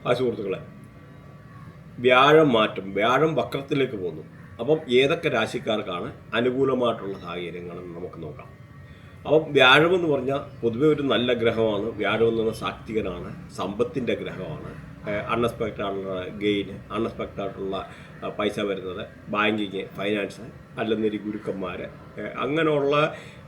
ആ സുഹൃത്തുക്കളെ, വ്യാഴം മാറ്റം, വ്യാഴം വക്രത്തിലേക്ക് പോകുന്നു. അപ്പം ഏതൊക്കെ രാശിക്കാർക്കാണ് അനുകൂലമായിട്ടുള്ള സാഹചര്യങ്ങളെന്ന് നമുക്ക് നോക്കാം. അപ്പം വ്യാഴമെന്ന് പറഞ്ഞാൽ പൊതുവെ ഒരു നല്ല ഗ്രഹമാണ്. വ്യാഴം എന്ന് പറഞ്ഞാൽ സാത്വികനാണ്, സമ്പത്തിൻ്റെ ഗ്രഹമാണ്. അൺഎക്സ്പെക്റ്റഡ് ആയിട്ടുള്ള ഗെയിൻ, അൺഎക്സ്പെക്റ്റഡ് ആയിട്ടുള്ള പൈസ വരുന്നത്, ബാങ്കിങ്, ഫൈനാൻസ്, അല്ലെന്നൊരു ഗുരുക്കന്മാർ, അങ്ങനെയുള്ള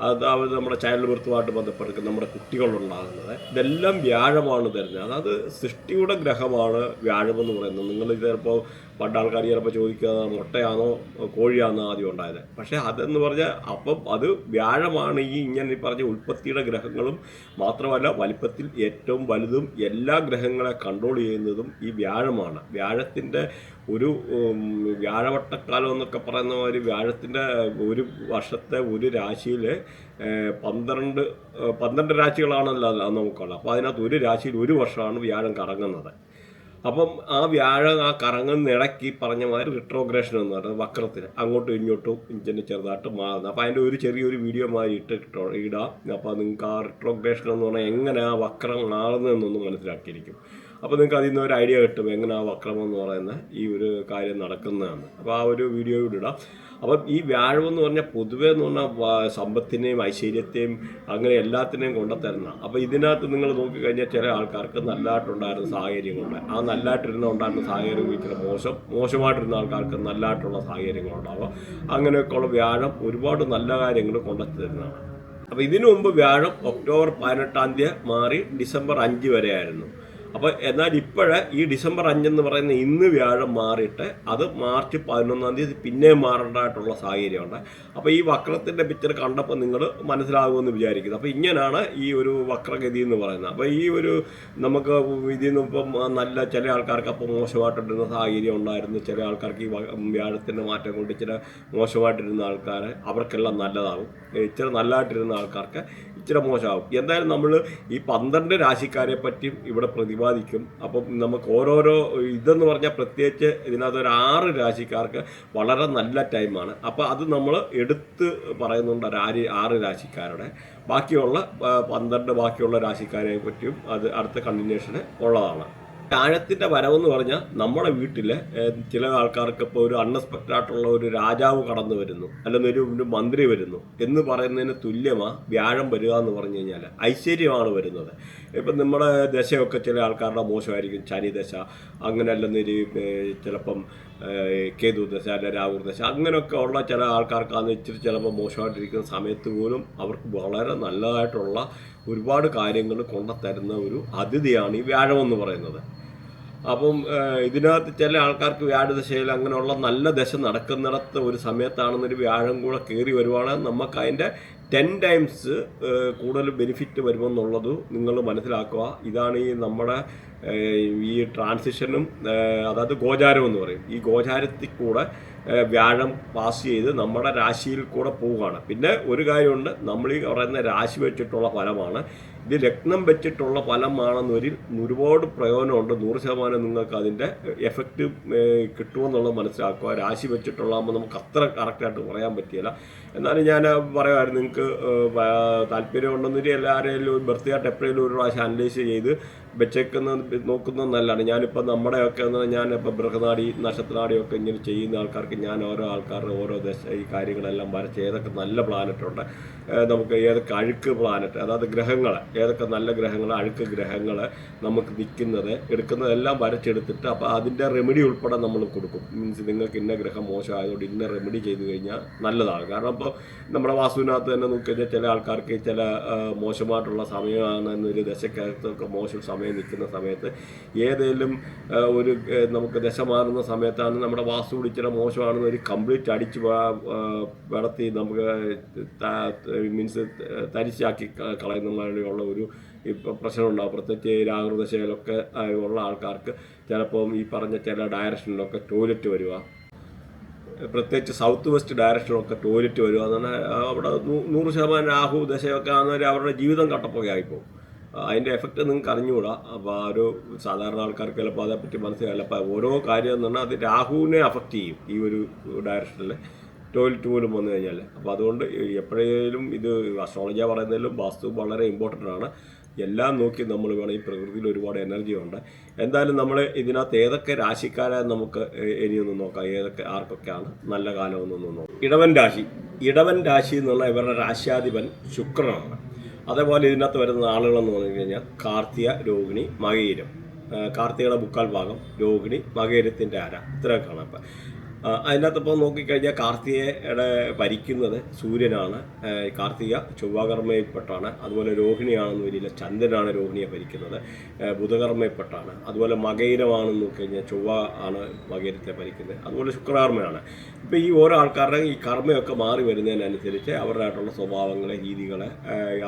അതായത് നമ്മുടെ ചൈൽഡ് ബർത്തുമായിട്ട് ബന്ധപ്പെട്ട് നമ്മുടെ കുട്ടികളുണ്ടാകുന്നത്, ഇതെല്ലാം വ്യാഴമാണ് തരുന്നത്. അതായത് സൃഷ്ടിയുടെ ഗ്രഹമാണ് വ്യാഴമെന്ന് പറയുന്നത്. നിങ്ങൾ ചിലപ്പോൾ പണ്ട് ആൾക്കാർ ചിലപ്പോൾ ചോദിക്കുക മുട്ടയാണോ കോഴിയാണോ ആദ്യം ഉണ്ടായത്. പക്ഷേ അതെന്ന് പറഞ്ഞാൽ അപ്പം അത് വ്യാഴമാണ് ഇങ്ങനെ പറഞ്ഞ ഉൽപ്പത്തിയുടെ ഗ്രഹങ്ങളും മാത്രമല്ല വലിപ്പത്തിൽ ഏറ്റവും വലുതും എല്ലാ ഗ്രഹങ്ങളെ കൺട്രോൾ ചെയ്യുന്നതും ഈ വ്യാഴമാണ്. വ്യാഴത്തിൻ്റെ ഒരു വ്യാഴവട്ടക്കാലം എന്നൊക്കെ പറയുന്ന മാതിരി വ്യാഴത്തിൻ്റെ ഒരു വർഷത്തെ ഒരു രാശിയിൽ 12 രാശികളാണല്ലോ നമുക്കുള്ളത്. അപ്പോൾ അതിനകത്ത് ഒരു രാശിയിൽ ഒരു വർഷമാണ് വ്യാഴം കറങ്ങുന്നത്. അപ്പം ആ വ്യാഴം ആ കറങ്ങുന്ന ഇടയ്ക്ക് പറഞ്ഞ മാതിരി റിട്രോഗ്രേഷൻ എന്ന് പറയുന്നത് വക്രത്തിന് അങ്ങോട്ടും ഇങ്ങോട്ടും ഇഞ്ചിന് ചെറുതായിട്ട് മാറുന്നത്. അപ്പോൾ അതിൻ്റെ ഒരു ചെറിയൊരു വീഡിയോ മാതിരി ഇടാം. അപ്പോൾ നിങ്ങൾക്ക് ആ റിട്രോഗ്രേഷൻ എന്ന് പറഞ്ഞാൽ എങ്ങനെ ആ വക്രം മാറുന്നതെന്നൊന്ന് മനസ്സിലാക്കിയിരിക്കും. അപ്പോൾ നിങ്ങൾക്ക് അതിൽ നിന്ന് ഒരു ഐഡിയ കിട്ടും എങ്ങനെ ആ വക്രം എന്ന് പറയുന്ന ഈ ഒരു കാര്യം നടക്കുന്നതാണ്. അപ്പോൾ ആ ഒരു വീഡിയോ കൂടി ഇടാം. അപ്പം ഈ വ്യാഴം എന്ന് പറഞ്ഞാൽ പൊതുവേ എന്ന് പറഞ്ഞാൽ സമ്പത്തിനെയും ഐശ്വര്യത്തെയും അങ്ങനെ എല്ലാത്തിനെയും കൊണ്ടുത്തരുന്ന. അപ്പോൾ ഇതിനകത്ത് നിങ്ങൾ നോക്കിക്കഴിഞ്ഞാൽ ചില ആൾക്കാർക്ക് നല്ലതായിട്ടുണ്ടായിരുന്ന സാഹചര്യങ്ങളുണ്ട്. ആ ഉണ്ടായിരുന്ന സാഹചര്യം ഇച്ചിരി മോശമായിട്ടിരുന്ന ആൾക്കാർക്ക് നല്ലതായിട്ടുള്ള സാഹചര്യങ്ങളുണ്ടാവുക. അങ്ങനെയൊക്കെയുള്ള വ്യാഴം ഒരുപാട് നല്ല കാര്യങ്ങൾ കൊണ്ടുത്തരുന്നതാണ്. അപ്പോൾ ഇതിനു മുമ്പ് വ്യാഴം ഒക്ടോബർ 18 മാറി ഡിസംബർ 5 വരെ ആയിരുന്നു. അപ്പോൾ എന്നാൽ ഇപ്പോഴേ ഈ ഡിസംബർ 5 പറയുന്ന ഇന്ന് വ്യാഴം മാറിയിട്ട് അത് മാർച്ച് 11 പിന്നെയും മാറേണ്ടതായിട്ടുള്ള സാഹചര്യമുണ്ട്. അപ്പോൾ ഈ വക്രത്തിൻ്റെ പിക്ചർ കണ്ടപ്പോൾ നിങ്ങൾ മനസ്സിലാകുമെന്ന് വിചാരിക്കുന്നു. അപ്പോൾ ഇങ്ങനെയാണ് ഈ ഒരു വക്രഗതി എന്ന് പറയുന്നത്. അപ്പോൾ ഈ ഒരു നമുക്ക് ഇതിൽ നിന്ന് ഇപ്പം നല്ല ചില ആൾക്കാർക്ക് അപ്പോൾ മോശമായിട്ടിരുന്ന സാഹചര്യം ഉണ്ടായിരുന്നു. ചില ആൾക്കാർക്ക് ഈ വ്യാഴത്തിൻ്റെ മാറ്റം കൊണ്ട് ഇച്ചിരി മോശമായിട്ടിരുന്ന ആൾക്കാർ അവർക്കെല്ലാം നല്ലതാകും. ഇച്ചിരി നല്ലതായിട്ടിരുന്ന ആൾക്കാർക്ക് ഇച്ചിരി മോശമാകും. എന്തായാലും നമ്മൾ ഈ 12 രാശിക്കാരെ പറ്റിയും ഇവിടെ പ്രതിപാദിക്കും. അപ്പം നമുക്ക് ഓരോരോ ഇതെന്ന് പറഞ്ഞാൽ പ്രത്യേകിച്ച് ഇതിനകത്ത് ഒരു 6 രാശിക്കാർക്ക് വളരെ നല്ല ടൈമാണ്. അപ്പോൾ അത് നമ്മൾ എടുത്ത് പറയുന്നുണ്ട് 6 രാശിക്കാരുടെ. ബാക്കിയുള്ള 12 ബാക്കിയുള്ള രാശിക്കാരെ പറ്റിയും അത് അടുത്ത കണ്ടിന്യൂഷന് ഉള്ളതാണ്. വ്യാഴത്തിൻ്റെ വരവെന്ന് പറഞ്ഞാൽ നമ്മുടെ വീട്ടിൽ ചില ആൾക്കാർക്ക് ഇപ്പോൾ ഒരു അൺഎക്സ്പെക്റ്റഡ് ആയിട്ടുള്ള ഒരു രാജാവ് കടന്നു വരുന്നു, അല്ലെങ്കിൽ ഒരു മന്ത്രി വരുന്നു എന്ന് പറയുന്നതിന് തുല്യമാണ് വ്യാഴം വരിക എന്ന് പറഞ്ഞു കഴിഞ്ഞാൽ. ഐശ്വര്യമാണ് വരുന്നത്. ഇപ്പം നമ്മുടെ ദശയൊക്കെ ചില ആൾക്കാരുടെ മോശമായിരിക്കും, ശനി ദശ, അങ്ങനെ അല്ലെന്നൊരു ചിലപ്പം കേതു ദശ അല്ല രാഹു ദശ, അങ്ങനെയൊക്കെ ഉള്ള ചില ആൾക്കാർക്കാന്ന് ഇച്ചിരി ചിലപ്പോൾ മോശമായിട്ടിരിക്കുന്ന സമയത്ത് പോലും അവർക്ക് വളരെ നല്ലതായിട്ടുള്ള ഒരുപാട് കാര്യങ്ങൾ കൊണ്ടുത്തരുന്ന ഒരു അതിഥിയാണ് ഈ വ്യാഴം എന്ന് പറയുന്നത്. അപ്പം ഇതിനകത്ത് ചില ആൾക്കാർക്ക് വ്യാഴദശയിൽ അങ്ങനെയുള്ള നല്ല ദശ നടക്കുന്നിടത്ത് ഒരു സമയത്താണെന്നൊരു വ്യാഴം കൂടെ കയറി വരുവാണെങ്കിൽ നമുക്ക് അതിൻ്റെ 10 times കൂടുതൽ ബെനിഫിറ്റ് വരുമെന്നുള്ളത് നിങ്ങൾ മനസ്സിലാക്കുക. ഇതാണ് ഈ നമ്മുടെ ഈ ട്രാൻസിഷനും അതായത് ഗോചാരം എന്ന് പറയും. ഈ ഗോചാരത്തിൽ കൂടെ വ്യാഴം പാസ് ചെയ്ത് നമ്മുടെ രാശിയിൽ കൂടെ പോവുകയാണ്. പിന്നെ ഒരു കാര്യമുണ്ട്, നമ്മൾ ഈ പറയുന്ന രാശി വെച്ചിട്ടുള്ള ഫലമാണ്. ഇത് ലഗ്നം വെച്ചിട്ടുള്ള ഫലമാണെന്നൊരിൽ ഒരുപാട് പ്രയോജനമുണ്ട്. 100% നിങ്ങൾക്ക് അതിൻ്റെ എഫക്റ്റ് കിട്ടുമെന്നുള്ളത് മനസ്സിലാക്കുക. രാശി വെച്ചിട്ടുള്ളതാകുമ്പോൾ നമുക്ക് അത്ര കറക്റ്റായിട്ട് പറയാൻ പറ്റിയില്ല. എന്നാലും ഞാൻ പറയുമായിരുന്നു, നിങ്ങൾക്ക് താല്പര്യമുണ്ടെന്നൊരു എല്ലാവരെയും ബർത്തിയായിട്ട് എപ്പോഴും ഒരു പ്രാവശ്യം അനലൈസ് ചെയ്ത് നോക്കുന്നത് നല്ലതാണ്. ഞാനിപ്പോൾ നമ്മുടെയൊക്കെ ഞാനിപ്പോൾ ബൃഹനാടി നക്ഷത്രനാടിയൊക്കെ ഇങ്ങനെ ചെയ്യുന്ന ആൾക്കാർക്ക് ഞാൻ ഓരോ ആൾക്കാരുടെ ഓരോ ദശ ഈ കാര്യങ്ങളെല്ലാം വരച്ച് ഏതൊക്കെ നല്ല പ്ലാനറ്റുണ്ട്, നമുക്ക് ഏതൊക്കെ അഴുക്ക് പ്ലാനറ്റ്, അതായത് ഗ്രഹങ്ങൾ, ഏതൊക്കെ നല്ല ഗ്രഹങ്ങൾ, അഴുക്ക് ഗ്രഹങ്ങൾ നമുക്ക് നിൽക്കുന്നത് എടുക്കുന്നതെല്ലാം വരച്ചെടുത്തിട്ട് അപ്പോൾ അതിൻ്റെ റെമഡി ഉൾപ്പെടെ നമ്മൾ കൊടുക്കും. മീൻസ് നിങ്ങൾക്ക് ഇന്ന ഗ്രഹം മോശമായതുകൊണ്ട് ഇന്ന റെമഡി ചെയ്ത് കഴിഞ്ഞാൽ നല്ലതാണ്. കാരണം ഇപ്പോൾ നമ്മുടെ വാസ്തുവിനകത്ത് തന്നെ നോക്കിക്കഴിഞ്ഞാൽ ചില ആൾക്കാർക്ക് ചില മോശമായിട്ടുള്ള സമയമാണ് എന്നൊരു ദശക്കകത്തൊക്കെ മോശം സമയം നിൽക്കുന്ന സമയത്ത് ഏതെങ്കിലും ഒരു നമുക്ക് ദശ മാറുന്ന സമയത്താണ് നമ്മുടെ വാസ്തു പിടിച്ചിട്ട് മോശമാണെന്ന് ഒരു കംപ്ലീറ്റ് അടിച്ച് വളർത്തി നമുക്ക് മീൻസ് തരിശാക്കി കളയുന്ന മാതിരിയുള്ള ഒരു പ്രശ്നമുണ്ടാകും. പ്രത്യേകിച്ച് രാഹുദശയിലൊക്കെ ഉള്ള ആൾക്കാർക്ക് ചിലപ്പം ഈ പറഞ്ഞ ചില ഡയറക്ഷനിലൊക്കെ ടോയ്ലറ്റ് വരിക, പ്രത്യേകിച്ച് സൗത്ത് വെസ്റ്റ് ഡയറക്ഷനിലൊക്കെ ടോയ്ലറ്റ് വരിക എന്ന് പറഞ്ഞാൽ അവിടെ 100% രാഹു ദശയൊക്കെ ആണെന്നവർ അവരുടെ ജീവിതം കട്ടപ്പൊക്കെയായിപ്പോകും. അതിൻ്റെ എഫക്റ്റ് നിങ്ങൾക്ക് അറിഞ്ഞുകൂടാ. അപ്പോൾ ആ ഒരു സാധാരണ ആൾക്കാർക്ക് ചിലപ്പോൾ അതേപ്പറ്റി മനസ്സിലാവില്ല. അപ്പോൾ ഓരോ കാര്യം എന്ന് പറഞ്ഞാൽ അത് രാഹുവിനെ അഫക്റ്റ് ചെയ്യും ഈ ഒരു ഡയറക്ഷനിൽ ടോയ്ലറ്റ് പോലും വന്നു കഴിഞ്ഞാൽ. അപ്പോൾ അതുകൊണ്ട് എപ്പോഴേലും ഇത് അസ്ട്രോളജിയാണ് പറയുന്നതിലും വാസ്തു വളരെ ഇമ്പോർട്ടൻ്റ് ആണ്. എല്ലാം നോക്കി നമ്മൾ വേണം. ഈ പ്രകൃതിയിൽ ഒരുപാട് എനർജി ഉണ്ട്. എന്തായാലും നമ്മൾ ഇതിനകത്ത് ഏതൊക്കെ രാശിക്കാരെ നമുക്ക് ഇനിയൊന്ന് നോക്കാം, ആർക്കൊക്കെയാണ് നല്ല കാലമെന്നൊന്ന് നോക്കാം. ഇടവൻ രാശി എന്നുള്ള ഇവരുടെ രാശ്യാധിപൻ ശുക്രനാണ്. അതേപോലെ ഇതിനകത്ത് വരുന്ന ആളുകളെന്ന് പറഞ്ഞു കഴിഞ്ഞാൽ കാർത്തിക, രോഹിണി, മകയിരം. കാർത്തികയുടെ 3/4 ഭാഗം, രോഹിണി മകയിരത്തിൻ്റെ അര, ഇത്രയൊക്കെയാണ്. അപ്പം അതിനകത്ത് ഇപ്പോൾ നോക്കിക്കഴിഞ്ഞാൽ കാർത്തികയുടെ ഭരിക്കുന്നത് സൂര്യനാണ്. കാർത്തിക ചൊവ്വാകർമ്മയിൽപ്പെട്ടാണ്. അതുപോലെ രോഹിണിയാണെന്ന് വരില്ല, ചന്ദ്രനാണ് രോഹിണിയെ ഭരിക്കുന്നത്, ബുധകർമ്മയിൽപ്പെട്ടാണ്. അതുപോലെ മകയിരമാണെന്ന് നോക്കിക്കഴിഞ്ഞാൽ ചൊവ്വ ആണ് മകയിരത്തെ ഭരിക്കുന്നത്. അതുപോലെ ശുക്രകർമ്മയാണ്. ഇപ്പോൾ ഈ ഓരോ ആൾക്കാരുടെ ഈ കർമ്മയൊക്കെ മാറി വരുന്നതിനനുസരിച്ച് അവരുടേതായിട്ടുള്ള സ്വഭാവങ്ങൾ, രീതികൾ,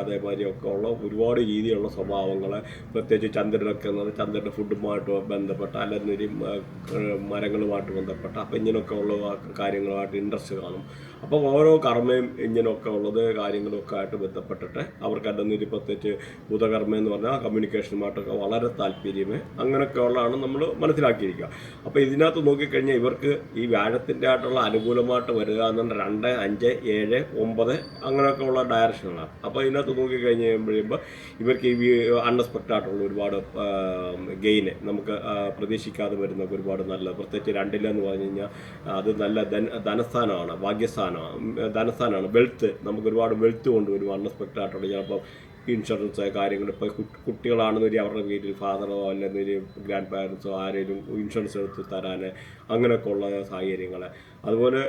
അതേമാതിരിയൊക്കെ ഉള്ള ഒരുപാട് രീതിയിലുള്ള സ്വഭാവങ്ങൾ, പ്രത്യേകിച്ച് ചന്ദ്രനൊക്കെ എന്നത് ചന്ദ്രൻ്റെ ഫുഡുമായിട്ട് ബന്ധപ്പെട്ട അല്ലെങ്കിൽ മരങ്ങളുമായിട്ട് ബന്ധപ്പെട്ട അപ്പം ഇങ്ങനെയൊക്കെ ഉള്ള കാര്യങ്ങളുമായിട്ട് ഇൻട്രസ്റ്റ് കാണും. അപ്പോൾ ഓരോ കർമ്മയും ഇങ്ങനെയൊക്കെ ഉള്ളത് കാര്യങ്ങളൊക്കെ ആയിട്ട് ബന്ധപ്പെട്ടിട്ട് അവർക്ക് അല്ലെന്നൊരു പ്രത്യേകിച്ച് ബുധകർമ്മ എന്ന് പറഞ്ഞാൽ കമ്മ്യൂണിക്കേഷനുമായിട്ടൊക്കെ വളരെ താല്പര്യമേ അങ്ങനെയൊക്കെ ഉള്ളതാണ് നമ്മൾ മനസ്സിലാക്കിയിരിക്കുക. അപ്പോൾ ഇതിനകത്ത് നോക്കിക്കഴിഞ്ഞാൽ ഇവർക്ക് ഈ വ്യാഴത്തിൻ്റെ ആയിട്ടുള്ള അനുകൂലമായിട്ട് വരിക എന്നുണ്ട് 2, 5, 7, 9 അങ്ങനെയൊക്കെ ഉള്ള ഡയറക്ഷനാണ്. അപ്പോൾ ഇതിനകത്ത് നോക്കിക്കഴിഞ്ഞ് കഴിയുമ്പോൾ ഇവർക്ക് ഈ അൺഎക്സ്പെക്റ്റഡ് ആയിട്ടുള്ള ഒരുപാട് ഗെയിന് നമുക്ക് പ്രതീക്ഷിക്കാതെ വരുന്ന ഒരുപാട് നല്ല, പ്രത്യേകിച്ച് 2 പറഞ്ഞു കഴിഞ്ഞാൽ അത് നല്ല ധനസ്ഥാനമാണ്, ധനസ്ഥാനമാണ്. വെൽത്ത്, നമുക്ക് ഒരുപാട് വെൽത്ത് കൊണ്ടുവരും അൺഎക്സ്പെക്റ്റഡ് ആയിട്ടുള്ള. ചിലപ്പോൾ ഇൻഷുറൻസ് കാര്യങ്ങൾ, ഇപ്പോൾ കുട്ടികളാണെന്നൊരു അവരുടെ വീട്ടിൽ ഫാദറോ അല്ലെങ്കിൽ ഗ്രാൻഡ് പാരൻസോ ആരെങ്കിലും ഇൻഷുറൻസ് എടുത്ത് തരാൻ അങ്ങനെയൊക്കെ ഉള്ള സാഹചര്യങ്ങൾ. അതുപോലെ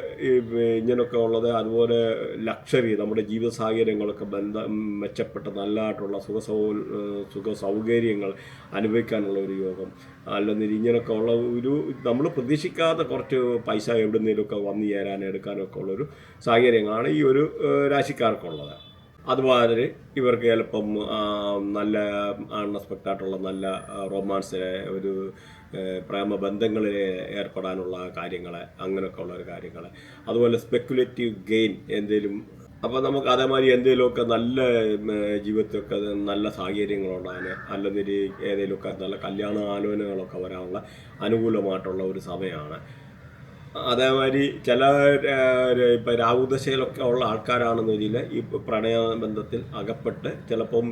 ഇങ്ങനെയൊക്കെ ഉള്ളത്. അതുപോലെ ലക്ഷറി, നമ്മുടെ ജീവിത സാഹചര്യങ്ങളൊക്കെ മെച്ചപ്പെട്ട നല്ലതായിട്ടുള്ള സുഖ സൗകര്യങ്ങൾ അനുഭവിക്കാനുള്ള ഒരു യോഗം, അല്ലെങ്കിൽ ഇങ്ങനെയൊക്കെ ഉള്ള ഒരു നമ്മൾ പ്രതീക്ഷിക്കാത്ത കുറച്ച് പൈസ എവിടുന്നേലുമൊക്കെ വന്നു ചേരാൻ എടുക്കാനൊക്കെ ഉള്ളൊരു സാഹചര്യങ്ങളാണ് ഈ ഒരു രാശിക്കാർക്കുള്ളത്. അതുപോലെ ഇവർക്ക് ചിലപ്പം നല്ല അൺഎക്സ്പെക്റ്റഡ് ആയിട്ടുള്ള നല്ല റൊമാൻസ്, ഒരു പ്രേമബന്ധങ്ങളിൽ ഏർപ്പെടാനുള്ള കാര്യങ്ങൾ, അങ്ങനെയൊക്കെ ഉള്ള കാര്യങ്ങൾ. അതുപോലെ സ്പെക്കുലേറ്റീവ് ഗെയിൻ എന്തെങ്കിലും. അപ്പോൾ നമുക്ക് അതേമാതിരി എന്തെങ്കിലുമൊക്കെ നല്ല ജീവിതത്തിലൊക്കെ നല്ല സാഹചര്യങ്ങളുണ്ടാകാൻ, അല്ലെങ്കിൽ ഏതെങ്കിലുമൊക്കെ നല്ല കല്യാണ ആലോചനകളൊക്കെ വരാനുള്ള അനുകൂലമായിട്ടുള്ള ഒരു സമയമാണ്. അതേമാതിരി ചില ഇപ്പം രാഹുദശയിലൊക്കെ ഉള്ള ആൾക്കാരാണെന്ന് വെച്ചാൽ ഈ പ്രണയബന്ധത്തിൽ അകപ്പെട്ട് ചിലപ്പം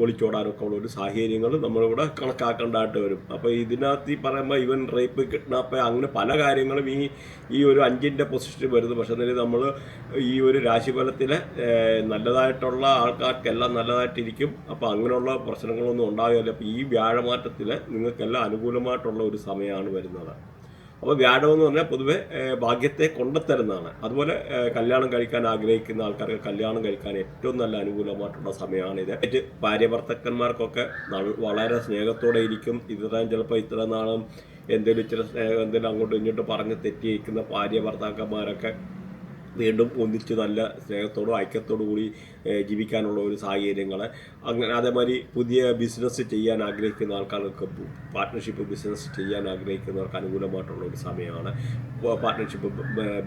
ഒളിച്ചോടാനൊക്കെ ഉള്ള ഒരു സാഹചര്യങ്ങൾ നമ്മളിവിടെ കണക്കാക്കേണ്ടതായിട്ട് വരും. അപ്പോൾ ഇതിനകത്ത് ഈ പറയുമ്പോൾ ഇവൻ റേപ്പ്, കിഡ്നാപ്പ്, അങ്ങനെ പല കാര്യങ്ങളും ഈ ഒരു 5ൻ്റെ പൊസിഷനിൽ വരുന്നു. പക്ഷേ എന്നാലും നമ്മൾ ഈ ഒരു രാശിഫലത്തിൽ നല്ലതായിട്ടുള്ള ആൾക്കാർക്കെല്ലാം നല്ലതായിട്ടിരിക്കും. അപ്പോൾ അങ്ങനെയുള്ള പ്രശ്നങ്ങളൊന്നും ഉണ്ടാകില്ല. അപ്പോൾ ഈ വ്യാഴമാറ്റത്തിൽ നിങ്ങൾക്കെല്ലാം അനുകൂലമായിട്ടുള്ള ഒരു സമയമാണ് വരുന്നത്. അപ്പോൾ വ്യാഴമെന്ന് പറഞ്ഞാൽ പൊതുവെ ഭാഗ്യത്തെ കൊണ്ടുത്തരുന്നതാണ്. അതുപോലെ കല്യാണം കഴിക്കാൻ ആഗ്രഹിക്കുന്ന ആൾക്കാർക്ക് കല്യാണം കഴിക്കാൻ ഏറ്റവും നല്ല അനുകൂലമായിട്ടുള്ള സമയമാണിത്. ഭാര്യ ഭർത്താക്കന്മാർക്കൊക്കെ വളരെ സ്നേഹത്തോടെ ഇരിക്കും. ചിലപ്പോൾ ഇത്ര നാളും എന്തെങ്കിലും അങ്ങോട്ടും ഇങ്ങോട്ടും പറഞ്ഞ് തെറ്റിയിരിക്കുന്ന ഭാര്യ ഭർത്താക്കന്മാരൊക്കെ വീണ്ടും ഒന്നിച്ച് നല്ല സ്നേഹത്തോടും ഐക്യത്തോടു കൂടി ജീവിക്കാനുള്ള ഒരു സാഹചര്യങ്ങൾ. അങ്ങനെ അതേമാതിരി പുതിയ ബിസിനസ് ചെയ്യാൻ ആഗ്രഹിക്കുന്ന ആൾക്കാർക്ക്, പാർട്ട്ണർഷിപ്പ് ബിസിനസ് ചെയ്യാൻ ആഗ്രഹിക്കുന്നവർക്ക് അനുകൂലമായിട്ടുള്ള ഒരു സമയമാണ്. പാർട്ട്ണർഷിപ്പ്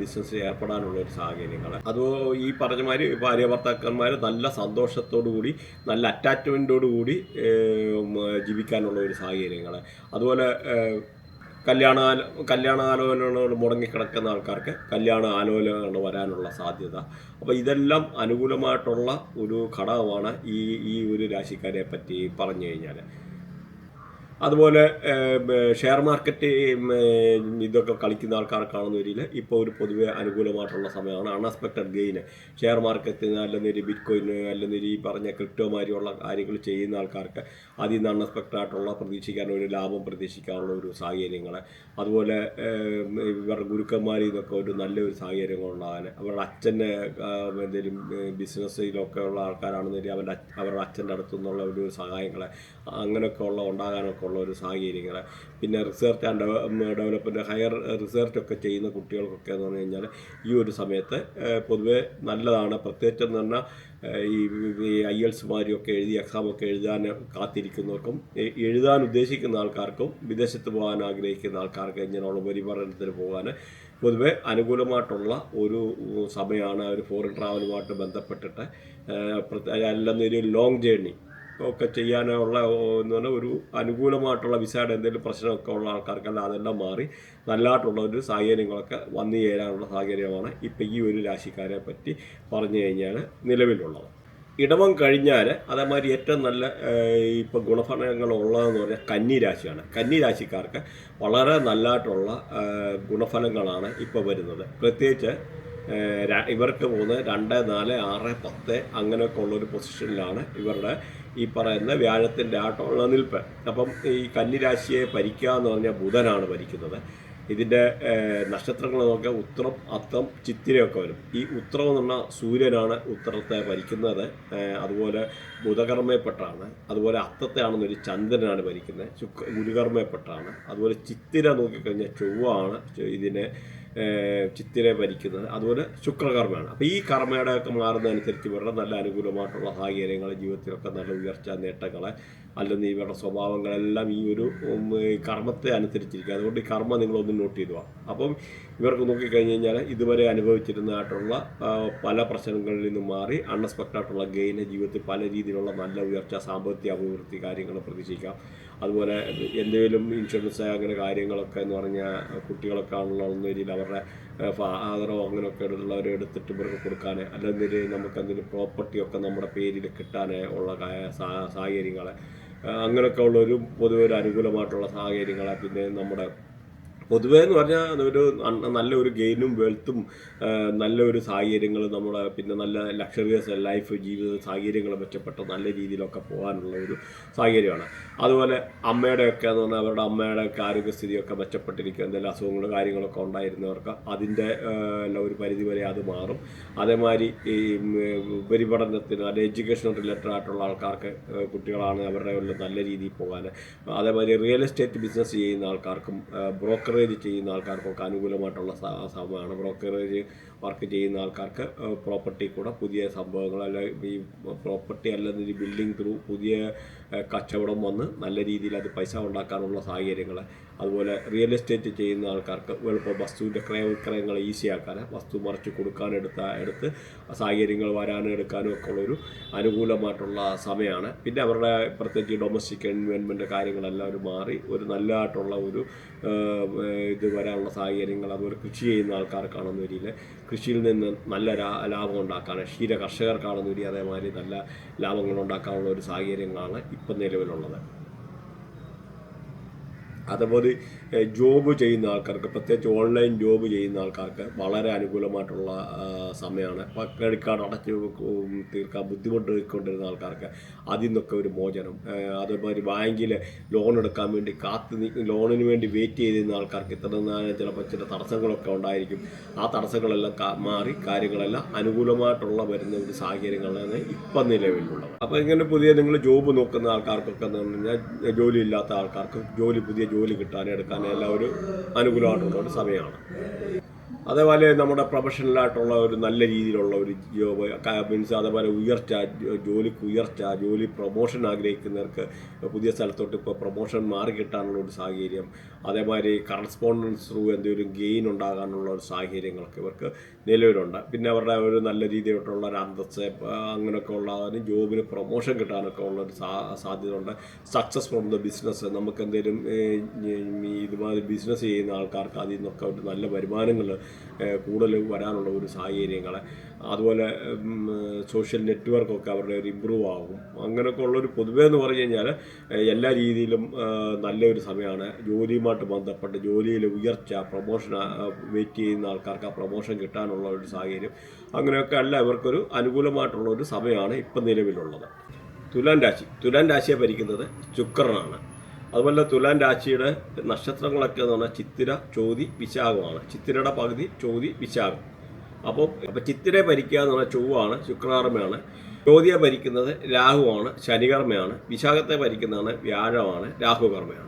ബിസിനസ് ഏർപ്പെടാനുള്ള ഒരു സാഹചര്യങ്ങൾ. അതോ ഈ പറഞ്ഞ മാതിരി ഭാര്യ ഭർത്താക്കന്മാർ നല്ല സന്തോഷത്തോടു കൂടി നല്ല അറ്റാച്ച്മെൻറ്റോടു കൂടി ജീവിക്കാനുള്ള ഒരു സാഹചര്യങ്ങൾ. അതുപോലെ കല്യാണാലോചനകൾ മുടങ്ങിക്കിടക്കുന്ന ആൾക്കാർക്ക് കല്യാണ ആലോചനകൾ വരാനുള്ള സാധ്യത. അപ്പോൾ ഇതെല്ലാം അനുകൂലമായിട്ടുള്ള ഒരു ഘടകമാണ് ഈ ഒരു രാശിക്കാരെ പറ്റി പറഞ്ഞു കഴിഞ്ഞാൽ. അതുപോലെ ഷെയർ മാർക്കറ്റ് ഇതൊക്കെ കളിക്കുന്ന ആൾക്കാർക്കാണെന്ന് വരില്ല ഇപ്പോൾ ഒരു പൊതുവെ അനുകൂലമായിട്ടുള്ള സമയമാണ്. അൺഎക്സ്പെക്റ്റഡ് ഗെയിന് ഷെയർ മാർക്കറ്റിൽ നിന്ന് അല്ലെങ്കിൽ ബിറ്റ് കോയിന് അല്ലെങ്കിൽ ഈ പറഞ്ഞ ക്രിപ്റ്റോ മാതിരിയുള്ള കാര്യങ്ങൾ ചെയ്യുന്ന ആൾക്കാർക്ക് അതിൽ നിന്ന് അൺഎക്സ്പെക്റ്റഡ് ആയിട്ടുള്ള ഒരു ലാഭം പ്രതീക്ഷിക്കാനുള്ള ഒരു സാഹചര്യങ്ങൾ. അതുപോലെ ഇവരുടെ ഗുരുക്കന്മാരിൽ നിന്നൊക്കെ ഒരു നല്ലൊരു സാഹചര്യങ്ങളുണ്ടാകാൻ, അവരുടെ അച്ഛൻ്റെ എന്തെങ്കിലും ബിസിനസ്സിലൊക്കെ ഉള്ള ആൾക്കാരാണെന്ന് അവരുടെ അച്ഛൻ്റെ അടുത്തു നിന്നുള്ള ഒരു സഹായങ്ങൾ അങ്ങനെയൊക്കെ ഉണ്ടാകാനൊക്കെ ഉള്ള ഒരു സാഹചര്യങ്ങൾ. പിന്നെ റിസർച്ച് ആൻഡ് ഡെവലപ്മെൻറ്റ്, ഹയർ റിസർച്ചൊക്കെ ചെയ്യുന്ന കുട്ടികൾക്കൊക്കെ എന്ന് പറഞ്ഞു കഴിഞ്ഞാൽ ഈ ഒരു സമയത്ത് പൊതുവെ നല്ലതാണ്. പ്രത്യേകിച്ചെന്ന് പറഞ്ഞാൽ ഈ IELTS മാതിരിയൊക്കെ എഴുതി എക്സാമൊക്കെ എഴുതാൻ കാത്തിരിക്കുന്നവർക്കും എഴുതാൻ ഉദ്ദേശിക്കുന്ന ആൾക്കാർക്കും വിദേശത്ത് പോകാൻ ആഗ്രഹിക്കുന്ന ആൾക്കാർക്ക് ഇങ്ങനെയുള്ള ഉപരിപഠനത്തിന് പോകാൻ പൊതുവെ അനുകൂലമായിട്ടുള്ള ഒരു സമയമാണ്. ഒരു ഫോറിൻ ട്രാവലുമായിട്ട് ബന്ധപ്പെട്ടിട്ട് അല്ലെന്നൊരു ലോങ് ജേർണി ഒക്കെ ചെയ്യാനുള്ള എന്ന് പറഞ്ഞാൽ ഒരു അനുകൂലമായിട്ടുള്ള വിസയുടെ എന്തെങ്കിലും പ്രശ്നമൊക്കെ ഉള്ള ആൾക്കാർക്കല്ല അതെല്ലാം മാറി നല്ലതായിട്ടുള്ള ഒരു സാഹചര്യങ്ങളൊക്കെ വന്നു ചേരാനുള്ള സാഹചര്യമാണ് ഇപ്പം ഈ ഒരു രാശിക്കാരെ പറ്റി പറഞ്ഞു കഴിഞ്ഞാൽ നിലവിലുള്ളത്. ഇടവം കഴിഞ്ഞാൽ അതേമാതിരി ഏറ്റവും നല്ല ഇപ്പോൾ ഗുണഫലങ്ങൾ ഉള്ളതെന്ന് പറഞ്ഞാൽ കന്നി രാശിയാണ്. കന്നി രാശിക്കാർക്ക് വളരെ നല്ലതായിട്ടുള്ള ഗുണഫലങ്ങളാണ് ഇപ്പോൾ വരുന്നത്. പ്രത്യേകിച്ച് ഇവർക്ക് 3, 2, 4, 6, 10 അങ്ങനെയൊക്കെ ഉള്ളൊരു പൊസിഷനിലാണ് ഇവരുടെ ഈ പറയുന്ന വ്യാഴത്തിൻ്റെ ആട്ടമുള്ള നിൽപ്പ്. അപ്പം ഈ കന്നി രാശിയെ ഭരിക്കുക എന്ന് പറഞ്ഞാൽ ബുധനാണ് ഭരിക്കുന്നത്. ഇതിൻ്റെ നക്ഷത്രങ്ങൾ നോക്കിയാൽ ഉത്രം, അത്തം, ചിത്തിരയൊക്കെ വരും. ഈ ഉത്രം എന്ന് പറഞ്ഞാൽ സൂര്യനാണ് ഉത്തരത്തെ ഭരിക്കുന്നത്. അതുപോലെ ബുധകർമ്മയപ്പെട്ടാണ്. അതുപോലെ അത്തത്തെയാണെന്നൊരു ചന്ദ്രനാണ് ഭരിക്കുന്നത്, ഗുരുകർമ്മയപ്പെട്ടാണ്. അതുപോലെ ചിത്തിര നോക്കിക്കഴിഞ്ഞാൽ ചൊവ്വയാണ് ഇതിനെ ചിത്തിരെ ഭരിക്കുന്നത്. അതുപോലെ ശുക്രകർമ്മയാണ്. അപ്പോൾ ഈ കർമ്മയുടെയൊക്കെ മാറുന്നതനുസരിച്ച് ഇവരുടെ നല്ല അനുകൂലമായിട്ടുള്ള സാഹചര്യങ്ങൾ, ജീവിതത്തിലൊക്കെ നല്ല ഉയർച്ച നേട്ടങ്ങളെ അല്ലെങ്കിൽ ഇവരുടെ സ്വഭാവങ്ങളെല്ലാം ഈ ഒരു കർമ്മത്തെ അനുസരിച്ചിരിക്കുക. അതുകൊണ്ട് ഈ കർമ്മ നിങ്ങളൊന്ന് നോട്ട് ചെയ്തു. അപ്പം ഇവർക്ക് നോക്കിക്കഴിഞ്ഞ് കഴിഞ്ഞാൽ ഇതുവരെ അനുഭവിച്ചിരുന്നതായിട്ടുള്ള പല പ്രശ്നങ്ങളിൽ നിന്നും മാറി അൺഎക്സ്പെക്റ്റഡായിട്ടുള്ള ഗെയിന്, ജീവിതത്തിൽ പല രീതിയിലുള്ള നല്ല ഉയർച്ച, സാമ്പത്തിക അഭിവൃദ്ധി കാര്യങ്ങൾ പ്രതീക്ഷിക്കാം. അതുപോലെ എന്തെങ്കിലും ഇൻഷുറൻസ് അങ്ങനെ കാര്യങ്ങളൊക്കെ എന്ന് പറഞ്ഞാൽ കുട്ടികളൊക്കെ ആണല്ലോ എന്ന രീതിയിൽ അവരുടെ ഫാദറോ അങ്ങനെയൊക്കെ ഉള്ളവരെ എടുത്തിട്ട് ഇവർക്ക് കൊടുക്കാൻ, അല്ലെങ്കിൽ നമുക്ക് എന്തെങ്കിലും പ്രോപ്പർട്ടിയൊക്കെ നമ്മുടെ പേരിൽ കിട്ടാൻ ഉള്ള സാഹചര്യങ്ങൾ, അങ്ങനെയൊക്കെ ഉള്ളൊരു പൊതുവെ ഒരു അനുകൂലമായിട്ടുള്ള സാഹചര്യങ്ങൾ. പിന്നെ നമ്മുടെ പൊതുവേ എന്ന് പറഞ്ഞാൽ ഒരു നല്ലൊരു ഗെയിനും വെൽത്തും നല്ലൊരു സാഹചര്യങ്ങൾ, നമ്മുടെ പിന്നെ നല്ല ലക്ഷറിയസ് ലൈഫ്, ജീവിത സാഹചര്യങ്ങൾ മെച്ചപ്പെട്ട നല്ല രീതിയിലൊക്കെ പോകാനുള്ള ഒരു സാഹചര്യമാണ്. അതുപോലെ അമ്മയുടെയൊക്കെ എന്ന് പറഞ്ഞാൽ അവരുടെ അമ്മയുടെയൊക്കെ ആരോഗ്യസ്ഥിതിയൊക്കെ മെച്ചപ്പെട്ടിരിക്കുക. എന്തെങ്കിലും അസുഖങ്ങൾ കാര്യങ്ങളൊക്കെ ഉണ്ടായിരുന്നവർക്ക് അതിൻ്റെ ഒരു പരിധി വരെ അത് മാറും. അതേമാതിരി ഈ ഉപരിപഠനത്തിന് അല്ലെങ്കിൽ എഡ്യൂക്കേഷൻ റിലേറ്റഡ് ആയിട്ടുള്ള ആൾക്കാർക്ക്, കുട്ടികളാണ് അവരുടെ നല്ല രീതിയിൽ പോകാൻ. അതേമാതിരി റിയൽ എസ്റ്റേറ്റ് ബിസിനസ് ചെയ്യുന്ന ആൾക്കാർക്കും ബ്രോക്കറേജ് ചെയ്യുന്ന ആൾക്കാർക്കൊക്കെ അനുകൂലമായിട്ടുള്ള സമയമാണ്. ബ്രോക്കറേജ് വർക്ക് ചെയ്യുന്ന ആൾക്കാർക്ക് പ്രോപ്പർട്ടി കൂടെ പുതിയ സംഭവങ്ങൾ, അല്ലെങ്കിൽ ഈ പ്രോപ്പർട്ടി അല്ലെങ്കിൽ ബിൽഡിംഗ് ത്രൂ പുതിയ കച്ചവടം വന്ന് നല്ല രീതിയിൽ അത് പൈസ ഉണ്ടാക്കാനുള്ള സാഹചര്യങ്ങൾ. അതുപോലെ റിയൽ എസ്റ്റേറ്റ് ചെയ്യുന്ന ആൾക്കാർക്ക് എളുപ്പം വസ്തുവിൻ്റെ ക്രയവിക്രയങ്ങൾ ഈസിയാക്കാൻ, വസ്തു മറിച്ച് എടുത്ത് സാഹചര്യങ്ങൾ വരാനും എടുക്കാനും ഒക്കെ ഉള്ളൊരു അനുകൂലമായിട്ടുള്ള സമയമാണ്. പിന്നെ അവരുടെ പ്രത്യേകിച്ച് ഡൊമസ്റ്റിക് എൻവയോൺമെൻറ്റ് കാര്യങ്ങളെല്ലാം ഒരു മാറി ഒരു നല്ലതായിട്ടുള്ള ഒരു ഇത് വരാനുള്ള സാഹചര്യങ്ങൾ. അതുപോലെ കൃഷി ചെയ്യുന്ന ആൾക്കാർക്കാണെന്ന രീതിയിൽ കൃഷിയിൽ നിന്ന് നല്ല ലാഭം ഉണ്ടാക്കാൻ, ക്ഷീര കർഷകർക്കാണെന്ന രീതി അതേമാതിരി നല്ല ലാഭങ്ങൾ ഉണ്ടാക്കാനുള്ള ഒരു സാഹചര്യങ്ങളാണ് ഇപ്പം നിലവിലുള്ളത്. അതുപോലെ ജോബ് ചെയ്യുന്ന ആൾക്കാർക്ക്, പ്രത്യേകിച്ച് ഓൺലൈൻ ജോബ് ചെയ്യുന്ന ആൾക്കാർക്ക് വളരെ അനുകൂലമായിട്ടുള്ള സമയമാണ്. ക്രെഡിറ്റ് കാർഡ് അടച്ച് തീർക്കാൻ ബുദ്ധിമുട്ടിക്കൊണ്ടിരുന്ന ആൾക്കാർക്ക് അതിൽ നിന്നൊക്കെ ഒരു മോചനം. അതേമാതിരി ബാങ്കിൽ ലോൺ എടുക്കാൻ വേണ്ടി ലോണിന് വേണ്ടി വെയിറ്റ് ചെയ്തിരുന്ന ആൾക്കാർക്ക് ഇത്ര ചിലപ്പോൾ ചില തടസ്സങ്ങളൊക്കെ ഉണ്ടായിരിക്കും. ആ തടസ്സങ്ങളെല്ലാം മാറി കാര്യങ്ങളെല്ലാം അനുകൂലമായിട്ടുള്ള വരുന്ന ഒരു സാഹചര്യങ്ങളാണ് ഇപ്പം നിലവിലുള്ളത്. അപ്പോൾ ഇങ്ങനെ പുതിയ നിങ്ങൾ ജോബ് നോക്കുന്ന ആൾക്കാർക്കൊക്കെ എന്ന് പറഞ്ഞു കഴിഞ്ഞാൽ ജോലി ഇല്ലാത്ത ആൾക്കാർക്ക് പുതിയ ജോലി കിട്ടാനും എടുക്കാനും എല്ലാം ഒരു അനുകൂലമായിട്ടുള്ള ഒരു സമയമാണ്. അതേപോലെ നമ്മുടെ പ്രൊഫഷണലായിട്ടുള്ള ഒരു നല്ല രീതിയിലുള്ള ഒരു ജോബ് മീൻസ് അതേപോലെ ഉയർച്ച, ജോലിക്ക് ഉയർച്ച, ജോലി പ്രൊമോഷൻ ആഗ്രഹിക്കുന്നവർക്ക് പുതിയ സ്ഥലത്തോട്ട് ഇപ്പോൾ പ്രൊമോഷൻ മാറി കിട്ടാനുള്ള ഒരു സാഹചര്യം. അതേമാതിരി കറസ്പോണ്ടൻസ് ത്രൂ എന്തെങ്കിലും ഗെയിൻ ഉണ്ടാകാനുള്ള ഒരു സാഹചര്യങ്ങളൊക്കെ ഇവർക്ക് നിലവിലുണ്ട്. പിന്നെ അവരുടെ ഒരു നല്ല രീതിയിലുള്ള ഒരു അന്തസ്സ് അങ്ങനെയൊക്കെ ഉള്ളതിന് ജോബിന് പ്രൊമോഷൻ കിട്ടാനൊക്കെ ഉള്ളൊരു സാധ്യത ഉണ്ട്. സക്സസ് ഫ്രോം ദ ബിസിനസ്, നമുക്ക് എന്തെങ്കിലും ഇതുമാതിരി ബിസിനസ് ചെയ്യുന്ന ആൾക്കാർക്ക് അതിൽ നിന്നൊക്കെ ഒരു നല്ല വരുമാനങ്ങൾ കൂടുതൽ വരാനുള്ള ഒരു സാഹചര്യങ്ങൾ. അതുപോലെ സോഷ്യൽ നെറ്റ്വർക്കൊക്കെ അവരുടെ ഒരു ഇമ്പ്രൂവ് ആകും. അങ്ങനെയൊക്കെ ഉള്ളൊരു പൊതുവേ എന്ന് പറഞ്ഞു കഴിഞ്ഞാൽ എല്ലാ രീതിയിലും നല്ലൊരു സമയമാണ്. ജോലിയുമായിട്ട് ബന്ധപ്പെട്ട് ജോലിയിൽ ഉയർച്ച, പ്രൊമോഷൻ വെയിറ്റ് ചെയ്യുന്ന ആൾക്കാർക്ക് ആ പ്രൊമോഷൻ കിട്ടാനുള്ള ഒരു സാഹചര്യം, അങ്ങനെയൊക്കെ അല്ല ഇവർക്കൊരു അനുകൂലമായിട്ടുള്ള ഒരു സമയമാണ് ഇപ്പം നിലവിലുള്ളത്. തുലാം രാശിയെ ഭരിക്കുന്നത് ശുക്രനാണ്. അതുപോലെ തുലാം രാശിയുടെ നക്ഷത്രങ്ങളൊക്കെ എന്ന് പറഞ്ഞാൽ ചിത്തിര, ചോതി, വിശാഖമാണ്. ചിത്തിരയുടെ പകുതി ചോതി, വിശാഖം. അപ്പോൾ ചിത്തിരയെ ഭരിക്കുക എന്ന് പറഞ്ഞാൽ ചൊവ്വാണ്, ശുക്രകർമ്മയാണ്. ചോതിയെ ഭരിക്കുന്നത് രാഹുവാണ്, ശനികർമ്മയാണ്. വിശാഖത്തെ ഭരിക്കുന്നതാണ് വ്യാഴമാണ്, രാഹുകർമ്മയാണ്.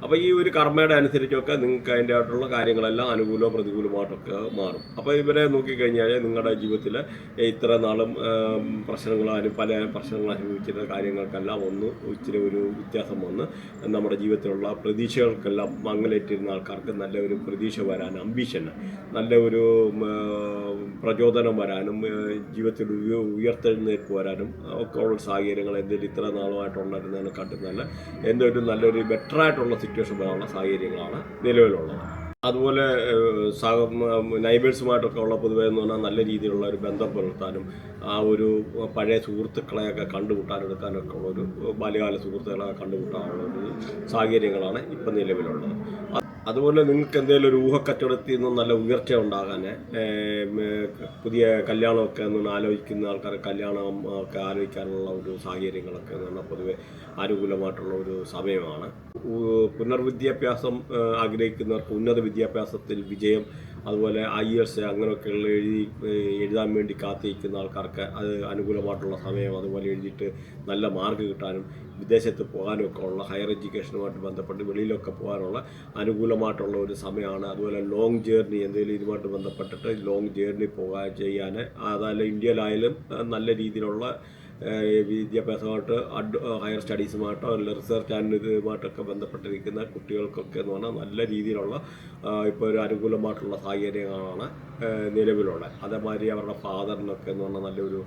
അപ്പോൾ ഈ ഒരു കർമ്മയുടെ അനുസരിച്ചൊക്കെ നിങ്ങൾക്ക് അതിൻ്റെ ആയിട്ടുള്ള കാര്യങ്ങളെല്ലാം അനുകൂലമോ പ്രതികൂലമായിട്ടൊക്കെ മാറും. അപ്പോൾ ഇവരെ നോക്കിക്കഴിഞ്ഞാൽ നിങ്ങളുടെ ജീവിതത്തിൽ ഇത്ര നാളും പല പ്രശ്നങ്ങൾ അനുഭവിച്ചിരുന്ന കാര്യങ്ങൾക്കെല്ലാം ഇച്ചിരി ഒരു വ്യത്യാസം വന്ന് നമ്മുടെ ജീവിതത്തിലുള്ള പ്രതീക്ഷകൾക്കെല്ലാം മങ്ങലേറ്റിരുന്ന ആൾക്കാർക്ക് നല്ല ഒരു പ്രതീക്ഷ വരാനും, അംബീഷൻ, നല്ല ഒരു പ്രചോദനം വരാനും, ജീവിതത്തിൽ ഉയർത്തെഴുന്നേൽപ്പ് വരാനും ഒക്കെ ഉള്ള സാഹചര്യങ്ങൾ എന്തെങ്കിലും ഇത്ര നാളുമായിട്ടുണ്ടായിരുന്നതിനെ കാട്ടും നല്ലൊരു ബെറ്ററായിട്ടുള്ള സിറ്റുവേഷൻ വരാനുള്ള സാഹചര്യങ്ങളാണ് നിലവിലുള്ളത്. അതുപോലെ നൈബേഴ്സുമായിട്ടൊക്കെ ഉള്ള പൊതുവേ എന്ന് പറഞ്ഞാൽ നല്ല രീതിയിലുള്ള ഒരു ബന്ധം പുലർത്താനും ആ ഒരു പഴയ സുഹൃത്തുക്കളെയൊക്കെ കണ്ടുമുട്ടാനെടുക്കാനൊക്കെ ഉള്ളൊരു ബാല്യകാല സുഹൃത്തുക്കളെ കണ്ടുമുട്ടാനുള്ള ഒരു സാഹചര്യങ്ങളാണ് ഇപ്പം നിലവിലുള്ളത്. അതുപോലെ നിങ്ങൾക്ക് എന്തെങ്കിലും ഒരു ഊഹക്കച്ചവടത്തിൽ നിന്നും നല്ല ഉയർച്ച ഉണ്ടാകാൻ പുതിയ കല്യാണമൊക്കെ എന്ന് ആലോചിക്കുന്ന ആൾക്കാർ കല്യാണം ഒക്കെ ആലോചിക്കാനുള്ള ഒരു സാഹചര്യങ്ങളൊക്കെ എന്ന് പറഞ്ഞാൽ പൊതുവെ അനുകൂലമായിട്ടുള്ള ഒരു സമയമാണ്. പുനർവിദ്യാഭ്യാസം ആഗ്രഹിക്കുന്നവർക്ക് ഉന്നത വിദ്യാഭ്യാസത്തിൽ വിജയം, അതുപോലെ IELTS അങ്ങനെയൊക്കെയുള്ള എഴുതാൻ വേണ്ടി കാത്തിരിക്കുന്ന ആൾക്കാർക്ക് അത് അനുകൂലമായിട്ടുള്ള സമയം, അതുപോലെ എഴുതിയിട്ട് നല്ല മാർക്ക് കിട്ടാനും വിദേശത്ത് പോകാനും ഒക്കെ ഉള്ള ഹയർ എഡ്യൂക്കേഷനുമായിട്ട് ബന്ധപ്പെട്ട് വെളിയിലൊക്കെ പോകാനുള്ള അനുകൂലമായിട്ടുള്ള ഒരു സമയമാണ്. അതുപോലെ ലോങ് ജേർണി എന്തെങ്കിലും ഇതുമായിട്ട് ബന്ധപ്പെട്ടിട്ട് ലോങ് ജേർണി ചെയ്യാൻ, അതല്ല ഇന്ത്യയിലായാലും നല്ല രീതിയിലുള്ള വിദ്യാഭ്യാസമായിട്ട് ഹയർ സ്റ്റഡീസുമായിട്ടോ അല്ല റിസർച്ച് ആൻഡ് ഇതുമായിട്ടൊക്കെ ബന്ധപ്പെട്ടിരിക്കുന്ന കുട്ടികൾക്കൊക്കെ എന്ന് പറഞ്ഞാൽ നല്ല രീതിയിലുള്ള ഇപ്പോൾ ഒരു അനുകൂലമായിട്ടുള്ള സാഹചര്യങ്ങളാണ് നിലവിലുള്ളത്. അതേമാതിരി അവരുടെ ഫാദറിനൊക്കെ എന്ന് പറഞ്ഞാൽ നല്ലൊരു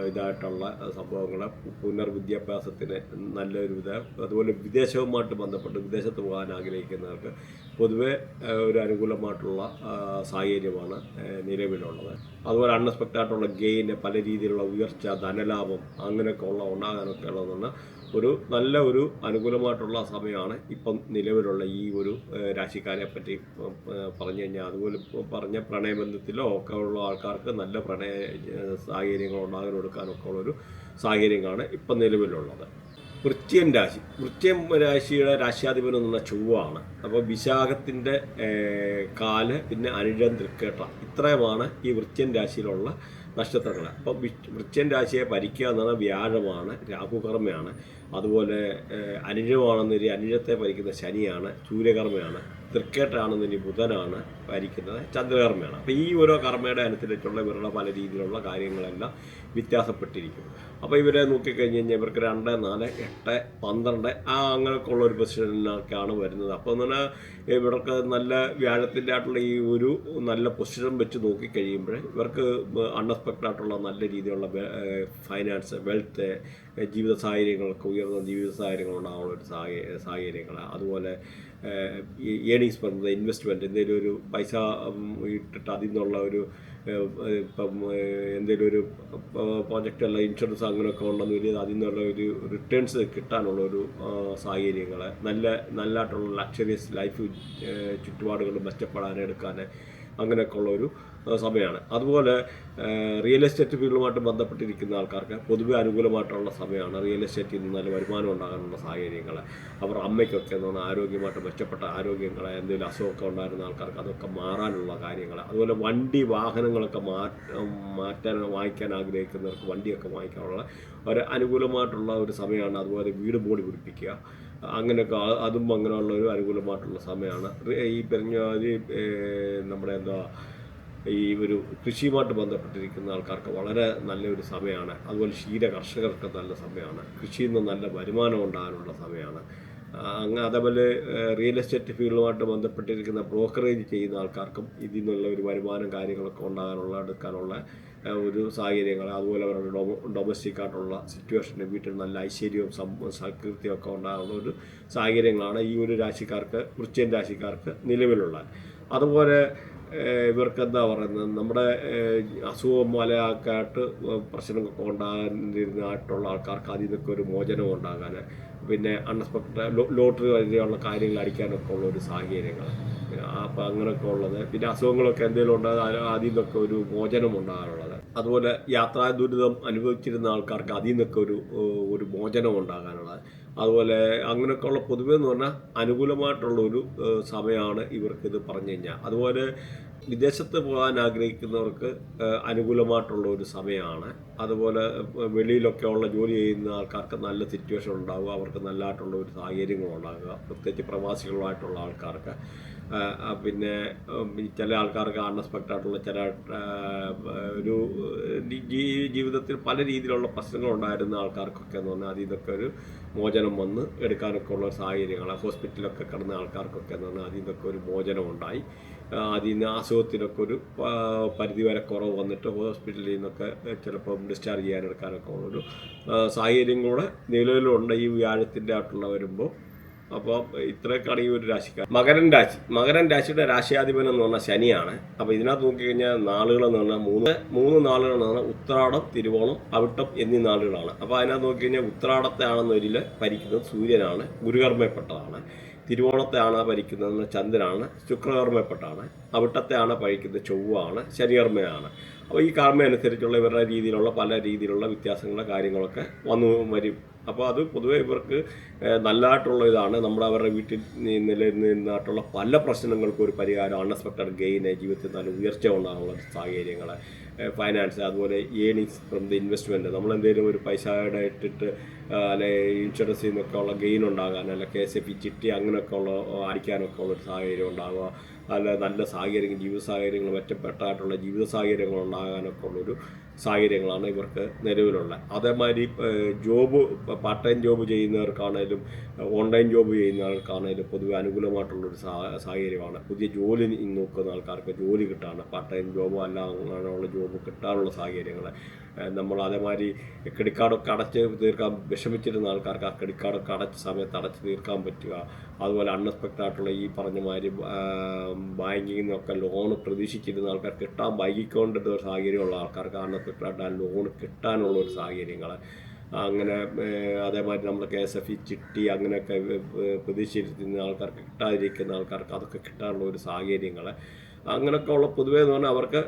ഇതായിട്ടുള്ള സംഭവങ്ങൾ, പുനർവിദ്യാഭ്യാസത്തിന് നല്ലൊരു അതുപോലെ വിദേശവുമായിട്ട് ബന്ധപ്പെട്ട് വിദേശത്ത് പോകാൻ ആഗ്രഹിക്കുന്നവർക്ക് പൊതുവെ ഒരു അനുകൂലമായിട്ടുള്ള സാഹചര്യമാണ് നിലവിലുള്ളത്. അതുപോലെ അൺഎക്സ്പെക്റ്റഡ് ആയിട്ടുള്ള ഗെയിന്, പല രീതിയിലുള്ള ഉയർച്ച, ധനലാഭം അങ്ങനെയൊക്കെ ഉണ്ടാകാനൊക്കെ ഉള്ളതെന്ന് ഒരു നല്ല ഒരു അനുകൂലമായിട്ടുള്ള സമയമാണ് ഇപ്പം നിലവിലുള്ള ഈ ഒരു രാശിക്കാരെ പറ്റി പറഞ്ഞു കഴിഞ്ഞാൽ. അതുപോലെ പറഞ്ഞ പ്രണയബന്ധത്തിലോ ഒക്കെ ഉള്ള ആൾക്കാർക്ക് നല്ല പ്രണയ സാഹചര്യങ്ങൾ ഉണ്ടാകാനൊടുക്കാനൊക്കെ ഉള്ളൊരു സാഹചര്യങ്ങളാണ് ഇപ്പം നിലവിലുള്ളത്. വൃശ്ചികം രാശി. വൃശ്ചികം രാശിയുടെ രാശ്യാധിപൻ എന്ന് പറഞ്ഞാൽ ചൊവ്വയാണ്. അപ്പോൾ വിശാഖത്തിൻ്റെ കാല്, പിന്നെ അനിഴം, തൃക്കേട്ട, ഇത്രയുമാണ് ഈ വൃശ്ചികം രാശിയിലുള്ള നക്ഷത്രങ്ങൾ. അപ്പോൾ വൃശ്ചികം രാശിയെ ഭരിക്കുക എന്ന് പറഞ്ഞാൽ വ്യാഴമാണ്, രാഹുകർമ്മയാണ്. അതുപോലെ അനിഴമാണെന്നൊരു അനിഴത്തെ ഭരിക്കുന്ന ശനിയാണ്, സൂര്യകർമ്മയാണ്. തൃക്കേട്ടാണെന്നൊരു ബുധനാണ് ഭരിക്കുന്നത്, ചന്ദ്രകർമ്മയാണ്. അപ്പോൾ ഈ ഓരോ കർമ്മയുടെ അനുസരിച്ചുള്ള ഇവരുടെ പല രീതിയിലുള്ള കാര്യങ്ങളെല്ലാം വ്യത്യാസപ്പെട്ടിരിക്കും. അപ്പോൾ ഇവരെ നോക്കിക്കഴിഞ്ഞ് കഴിഞ്ഞാൽ ഇവർക്ക് 2, 4, 8, 12 അങ്ങനെയൊക്കെ ഉള്ള ഒരു പൊസിഷനിലൊക്കെയാണ് വരുന്നത്. അപ്പോൾ എന്ന് പറഞ്ഞാൽ ഇവർക്ക് നല്ല വ്യാഴത്തിൻ്റെ ആയിട്ടുള്ള ഈ ഒരു നല്ല പൊസിഷൻ വെച്ച് നോക്കിക്കഴിയുമ്പോൾ ഇവർക്ക് അൺഎക്സ്പെക്റ്റഡ് ആയിട്ടുള്ള നല്ല രീതിയിലുള്ള ഫൈനാൻസ്, വെൽത്ത്, ജീവിത സാഹചര്യങ്ങളൊക്കെ ഉയർന്ന ജീവിത സാഹചര്യങ്ങൾ ഉണ്ടാകാനുള്ള ഒരു സാഹചര്യങ്ങൾ. അതുപോലെ ഏണിങ്സ് പറയുന്നത്, ഇൻവെസ്റ്റ്മെൻറ്റ്, എന്തെങ്കിലും ഒരു പൈസ ഇട്ടിട്ട് അതിൽ നിന്നുള്ള ഒരു ഇപ്പം എന്തെങ്കിലും ഒരു പ്രോജക്റ്റ് അല്ല ഇൻഷുറൻസ് അങ്ങനെയൊക്കെ ഉണ്ടെന്ന് വലിയ അതിൽ നിന്നുള്ള ഒരു റിട്ടേൺസ് കിട്ടാനുള്ള ഒരു സാഹചര്യങ്ങൾ, നല്ലതായിട്ടുള്ള ലക്ഷറിയസ് ലൈഫ് ചുറ്റുപാടുകൾ മെച്ചപ്പെടാനെടുക്കാൻ അങ്ങനെയൊക്കെ ഉള്ളൊരു സമയമാണ്. അതുപോലെ റിയൽ എസ്റ്റേറ്റ് ഫീൽഡുമായിട്ട് ബന്ധപ്പെട്ടിരിക്കുന്ന ആൾക്കാർക്ക് പൊതുവെ അനുകൂലമായിട്ടുള്ള സമയമാണ്. റിയൽ എസ്റ്റേറ്റിൽ നിന്ന് നല്ല വരുമാനം ഉണ്ടാകാനുള്ള സാഹചര്യങ്ങൾ, അവർ അമ്മയ്ക്കൊക്കെ എന്ന് പറഞ്ഞാൽ ആരോഗ്യമായിട്ട് മെച്ചപ്പെട്ട ആരോഗ്യങ്ങൾ, എന്തെങ്കിലും അസുഖമൊക്കെ ഉണ്ടായിരുന്ന ആൾക്കാർക്ക് അതൊക്കെ മാറാനുള്ള കാര്യങ്ങൾ. അതുപോലെ വണ്ടി വാഹനങ്ങളൊക്കെ വാങ്ങിക്കാൻ ആഗ്രഹിക്കുന്നവർക്ക് വണ്ടിയൊക്കെ വാങ്ങിക്കാനുള്ള ഒരു അനുകൂലമായിട്ടുള്ള ഒരു സമയമാണ്. അതുപോലെ വീട് മോടി പിടിപ്പിക്കുക അങ്ങനെയൊക്കെ അതും അങ്ങനെയുള്ള ഒരു അനുകൂലമായിട്ടുള്ള സമയമാണ്. ഈ പറഞ്ഞ നമ്മുടെ ഈ ഒരു കൃഷിയുമായിട്ട് ബന്ധപ്പെട്ടിരിക്കുന്ന ആൾക്കാർക്ക് വളരെ നല്ലൊരു സമയമാണ്. അതുപോലെ ക്ഷീര കർഷകർക്ക് നല്ല സമയമാണ്. കൃഷിയിൽ നിന്ന് നല്ല വരുമാനം ഉണ്ടാകാനുള്ള സമയമാണ്. അതേപോലെ റിയൽ എസ്റ്റേറ്റ് ഫീൽഡുമായിട്ട് ബന്ധപ്പെട്ടിരിക്കുന്ന ബ്രോക്കറേജ് ചെയ്യുന്ന ആൾക്കാർക്കും ഇതിൽ നിന്നുള്ള ഒരു വരുമാനം കാര്യങ്ങളൊക്കെ എടുക്കാനുള്ള ഒരു സാഹചര്യങ്ങൾ. അതുപോലെ അവരുടെ ഡൊമസ്റ്റിക് ആയിട്ടുള്ള സിറ്റുവേഷന് വീട്ടിൽ നല്ല ഐശ്വര്യവും സംതൃപ്തിയും ഒക്കെ ഉണ്ടാകുന്ന ഒരു സാഹചര്യങ്ങളാണ് ഈ ഒരു രാശിക്കാർക്ക്, വൃശ്ചികം രാശിക്കാർക്ക് നിലവിലുള്ളത്. അതുപോലെ ഇവർക്ക് എന്താ പറയുന്നത്, നമ്മുടെ അസുഖം പോലെയൊക്കെ ആയിട്ട് പ്രശ്നങ്ങളൊക്കെ ഉണ്ടാകാതിരുന്നതായിട്ടുള്ള ആൾക്കാർക്ക് അതിൽ നിന്നൊക്കെ ഒരു മോചനം ഉണ്ടാകാൻ, പിന്നെ അൺഎക്സ്പെക്റ്റഡ് ലോട്ടറി വരെയുള്ള കാര്യങ്ങൾ അടിക്കാനൊക്കെ ഉള്ള ഒരു സാഹചര്യങ്ങൾ, അപ്പോൾ അങ്ങനെയൊക്കെ ഉള്ളത്. പിന്നെ അസുഖങ്ങളൊക്കെ എന്തെങ്കിലും ഉണ്ടാകാൻ അതിൽ നിന്നൊക്കെ ഒരു മോചനം ഉണ്ടാകാനുള്ളത്. അതുപോലെ യാത്രാ ദുരിതം അനുഭവിച്ചിരുന്ന ആൾക്കാർക്ക് അതിൽ നിന്നൊക്കെ ഒരു മോചനം ഉണ്ടാകാനുള്ളത്. അതുപോലെ അങ്ങനെയൊക്കെയുള്ള പൊതുവെ എന്ന് പറഞ്ഞാൽ അനുകൂലമായിട്ടുള്ളൊരു സമയമാണ് ഇവർക്കിത് പറഞ്ഞു കഴിഞ്ഞാൽ. അതുപോലെ വിദേശത്ത് പോകാൻ ആഗ്രഹിക്കുന്നവർക്ക് അനുകൂലമായിട്ടുള്ള ഒരു സമയമാണ്. അതുപോലെ വെളിയിലൊക്കെ ഉള്ള ജോലി ചെയ്യുന്ന ആൾക്കാർക്ക് നല്ല സിറ്റുവേഷൻ ഉണ്ടാവുക, അവർക്ക് നല്ലതായിട്ടുള്ള ഒരു സാഹചര്യങ്ങളുണ്ടാകുക, പ്രത്യേകിച്ച് പ്രവാസികളുമായിട്ടുള്ള ആൾക്കാർക്ക്. പിന്നെ ചില ആൾക്കാർക്ക് അൺഎക്സ്പെക്റ്റഡ് ആയിട്ടുള്ള ചില ഒരു ജീവിതത്തിൽ പല രീതിയിലുള്ള പ്രശ്നങ്ങളുണ്ടായിരുന്ന ആൾക്കാർക്കൊക്കെ എന്ന് പറഞ്ഞാൽ അതിൽ നിന്നൊക്കെ ഒരു മോചനം വന്ന് എടുക്കാനൊക്കെ ഉള്ള സാഹചര്യങ്ങൾ. ഹോസ്പിറ്റലിലൊക്കെ കിടന്ന ആൾക്കാർക്കൊക്കെ എന്ന് പറഞ്ഞാൽ അതിൽ നിന്നൊക്കെ ഒരു മോചനം ഉണ്ടായി. അതിൽ നിന്ന് അസുഖത്തിനൊക്കെ ഒരു പരിധിവരെ കുറവ് വന്നിട്ട് ഹോസ്പിറ്റലിൽ നിന്നൊക്കെ ചിലപ്പം ഡിസ്ചാർജ് ചെയ്യാനെടുക്കാനൊക്കെ ഉള്ളൊരു സാഹചര്യങ്ങളുടെ നിലവിലുണ്ട് ഈ വ്യാഴത്തിൻ്റെ ആയിട്ടുള്ള വരുമ്പോൾ. അപ്പോൾ ഇത്രയൊക്കെയാണ് ഈ ഒരു രാശിക്കാർ. മകരൻ രാശിയുടെ രാശിയാധിപൻ എന്ന് പറഞ്ഞാൽ ശനിയാണ്. അപ്പോൾ ഇതിനകത്ത് നോക്കിക്കഴിഞ്ഞാൽ നാളുകളെന്ന് പറഞ്ഞാൽ മൂന്ന് നാളുകളെന്ന് പറഞ്ഞാൽ ഉത്രാടം, തിരുവോണം, അവിട്ടം എന്നീ നാളുകളാണ്. അപ്പോൾ അതിനകത്ത് നോക്കിക്കഴിഞ്ഞാൽ ഉത്രാടത്തെ ആണെന്നൊരിൽ ഭരിക്കുന്നത് സൂര്യനാണ്, ഗുരുകർമ്മപ്പെട്ടതാണ്. തിരുവോണത്തെ ആണ് ഭരിക്കുന്നത് ചന്ദ്രനാണ്, ശുക്രകർമ്മപ്പെട്ടാണ്. അവിട്ടത്തെ ആണ് ഭരിക്കുന്നത് ചൊവ്വാണ്, ശനികർമ്മയാണ്. അപ്പോൾ ഈ കർമ്മ അനുസരിച്ചുള്ള ഇവരുടെ രീതിയിലുള്ള പല രീതിയിലുള്ള വ്യത്യാസങ്ങളുടെ കാര്യങ്ങളൊക്കെ വരും. അപ്പോൾ അത് പൊതുവേ ഇവർക്ക് നല്ലതായിട്ടുള്ള ഇതാണ്. അവരുടെ വീട്ടിൽ നിലനിന്നിട്ടുള്ള പല പ്രശ്നങ്ങൾക്കും ഒരു പരിഹാരം, അൺഎക്സ്പെക്റ്റഡ് ഗെയിന്, ജീവിതത്തിൽ നല്ല ഉയർച്ച ഉണ്ടാകാനുള്ള സാഹചര്യങ്ങൾ, ഫൈനാൻസ്, അതുപോലെ ഏണിങ്സ് ഫ്രം ദി ഇൻവെസ്റ്റ്മെൻറ്റ്. നമ്മളെന്തെങ്കിലും ഒരു പൈസയുടെ ഇട്ടിട്ട് അല്ലെ ഇൻഷുറൻസിൽ നിന്നൊക്കെ ഉള്ള ഗെയിൻ ഉണ്ടാകാൻ, അല്ല KSF ചിട്ടി അങ്ങനെയൊക്കെ ഉള്ള അടിക്കാനൊക്കെ ഉള്ളൊരു സാഹചര്യം ഉണ്ടാകുക, അല്ല നല്ല സാഹചര്യങ്ങൾ, ജീവിത സാഹചര്യങ്ങൾ, മെച്ചപ്പെട്ടായിട്ടുള്ള ജീവിത സാഹചര്യങ്ങൾ ഉണ്ടാകാനൊക്കെ ഉള്ളൊരു സാഹചര്യങ്ങളാണ് ഇവർക്ക് നിലവിലുള്ള. അതേമാതിരി പാർട്ട് ടൈം ജോബ് ചെയ്യുന്നവർക്കാണേലും ഓൺലൈൻ ജോബ് ചെയ്യുന്നവർക്കാണേലും പൊതുവെ അനുകൂലമായിട്ടുള്ളൊരു സാഹചര്യമാണ്. പുതിയ ജോലി നോക്കുന്ന ആൾക്കാർക്ക് ജോലി കിട്ടാണ്, പാർട്ട് ടൈം ജോബോ അല്ല അങ്ങനെയുള്ള ജോബ് കിട്ടാനുള്ള സാഹചര്യങ്ങൾ. നമ്മൾ അതേമാതിരി ക്രെഡിറ്റ് കാർഡൊക്കെ അടച്ച് തീർക്കാൻ വിഷമിച്ചിരുന്ന ആൾക്കാർക്ക് ആ ക്രെഡിറ്റ് കാർഡൊക്കെ അടച്ച സമയത്ത് അടച്ച് തീർക്കാൻ പറ്റുക. അതുപോലെ അൺഎക്സ്പെക്റ്റഡ് ആയിട്ടുള്ള ഈ പറഞ്ഞ മാതിരി ബാങ്കിൽ നിന്നൊക്കെ ലോൺ പ്രതീക്ഷിച്ചിരുന്ന ആൾക്കാർ കിട്ടാൻ വൈകിക്കൊണ്ടിരുന്ന ഒരു സാഹചര്യമുള്ള ആൾക്കാർക്ക് അൺഎക്സ്പെക്റ്റഡ് ആയിട്ട് ആ ലോൺ കിട്ടാനുള്ള ഒരു സാഹചര്യങ്ങൾ. അങ്ങനെ അതേമാതിരി നമ്മൾ KSF ചിട്ടി അങ്ങനെയൊക്കെ പ്രതീക്ഷിച്ചിരുന്ന ആൾക്കാർക്ക് കിട്ടാതിരിക്കുന്ന ആൾക്കാർക്ക് അതൊക്കെ കിട്ടാനുള്ള ഒരു സാഹചര്യങ്ങൾ, അങ്ങനെയൊക്കെ ഉള്ള പൊതുവേ എന്ന് പറഞ്ഞാൽ അവർക്ക്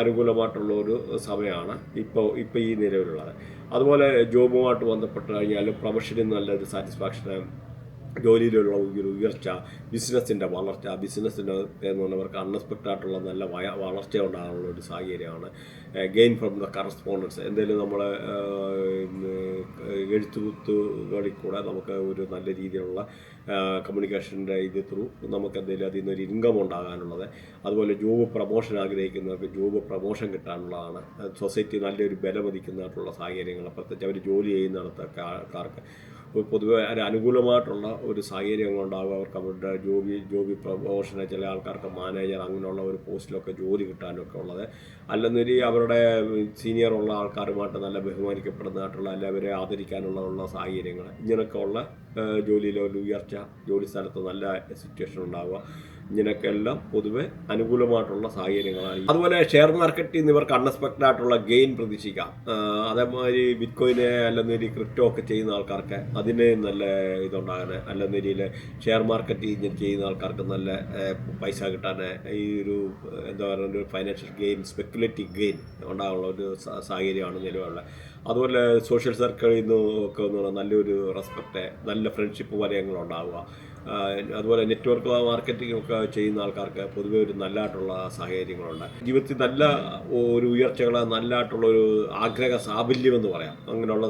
അനുകൂലമായിട്ടുള്ള ഒരു സമയമാണ് ഇപ്പോൾ ഈ നിലവിലുള്ളത്. അതുപോലെ ജോബുമായിട്ട് ബന്ധപ്പെട്ട് കഴിഞ്ഞാൽ പ്രൊഫഷനിൽ നല്ലൊരു സാറ്റിസ്ഫാക്ഷന്, ജോലിയിലുള്ള ഒരു ഉയർച്ച, ബിസിനസ്സിൻ്റെ വളർച്ച, ബിസിനസ്സിന് എന്ന് പറഞ്ഞവർക്ക് അൺഎക്സ്പെക്റ്റഡ് ആയിട്ടുള്ള നല്ല വളർച്ച ഉണ്ടാകാനുള്ള ഒരു സാഹചര്യമാണ്. ഗെയിൻ ഫ്രം ദ കറസ്പോണ്ടൻസ്, എന്തെങ്കിലും നമ്മൾ എഴുത്തുകുത്തുകളിൽ കൂടെ നമുക്ക് ഒരു നല്ല രീതിയിലുള്ള കമ്മ്യൂണിക്കേഷൻ്റെ ത്രൂ നമുക്ക് എന്തെങ്കിലും അതിൽ നിന്നൊരു ഇൻകം ഉണ്ടാകാനുള്ളത്. അതുപോലെ ജോബ് പ്രൊമോഷൻ ആഗ്രഹിക്കുന്നവർക്ക് ജോബ് പ്രൊമോഷൻ കിട്ടാനുള്ളതാണ്. സൊസൈറ്റി നല്ലൊരു ബലമതിക്കുന്നതായിട്ടുള്ള സാഹചര്യങ്ങൾ, പ്രത്യേകിച്ച് അവർ ജോലി ചെയ്യുന്നിടത്തൊക്കെ ആൾക്കാർക്ക് പൊതുവെ ഒരു അനുകൂലമായിട്ടുള്ള ഒരു സാഹചര്യം ഉണ്ടാകും. അവർക്ക് അവരുടെ ജോബി പ്രൊമോഷന്, ചില ആൾക്കാർക്ക് മാനേജർ അങ്ങനെയുള്ള ഒരു പോസ്റ്റിലൊക്കെ ജോലി കിട്ടാനൊക്കെ ഉള്ളത്. അല്ലെന്നൊരു അവരുടെ സീനിയറുള്ള ആൾക്കാരുമായിട്ട് നല്ല ബഹുമാനിക്കപ്പെടുന്നതായിട്ടുള്ള, അല്ല അവരെ ആദരിക്കാനുള്ള സാഹചര്യങ്ങൾ, ഇങ്ങനെയൊക്കെ ഉള്ള ജോലിയിലെ ഒരു ഉയർച്ച, ജോലി സ്ഥലത്ത് നല്ല സിറ്റുവേഷൻ ഉണ്ടാവുക, ഇങ്ങനെയൊക്കെ എല്ലാം പൊതുവെ അനുകൂലമായിട്ടുള്ള സാഹചര്യങ്ങളാണ്. അതുപോലെ ഷെയർ മാർക്കറ്റിൽ നിന്ന് ഇവർക്ക് അൺഎക്സ്പെക്റ്റഡ് ആയിട്ടുള്ള ഗെയിൻ പ്രതീക്ഷിക്കാം. അതേമാതിരി ബിറ്റ്കോയിന് അല്ലെന്നൊരു ക്രിപ്റ്റോ ഒക്കെ ചെയ്യുന്ന ആൾക്കാർക്ക് അതിന് നല്ല ഇതുണ്ടാകാൻ, അല്ലെന്നൊരിയിൽ ഷെയർ മാർക്കറ്റ് ചെയ്യുന്ന ആൾക്കാർക്ക് നല്ല പൈസ കിട്ടാൻ, ഈ ഒരു എന്താ പറയുക ഒരു ഫൈനാൻഷ്യൽ ഗെയിൻ, സ്പെക്കുലേറ്റീവ് ഗെയിൻ ഉണ്ടാകാനുള്ള ഒരു സാഹചര്യമാണ് നിലവിലുള്ളത്. അതുപോലെ സോഷ്യൽ സർക്കിളിൽ നിന്നൊക്കെ എന്ന് പറഞ്ഞാൽ നല്ലൊരു റെസ്പെക്റ്റ്, നല്ല ഫ്രണ്ട്ഷിപ്പ് വലയങ്ങളുണ്ടാവുക. അതുപോലെ നെറ്റ്വർക്ക് മാർക്കറ്റിംഗ് ഒക്കെ ചെയ്യുന്ന ആൾക്കാർക്ക് പൊതുവെ ഒരു നല്ലതായിട്ടുള്ള സാഹചര്യങ്ങളുണ്ട്. ജീവിതത്തിൽ നല്ല ഒരു ഉയർച്ചകൾ, നല്ലതായിട്ടുള്ളൊരു ആഗ്രഹ സാഫല്യം എന്ന് പറയാം, അങ്ങനെയുള്ള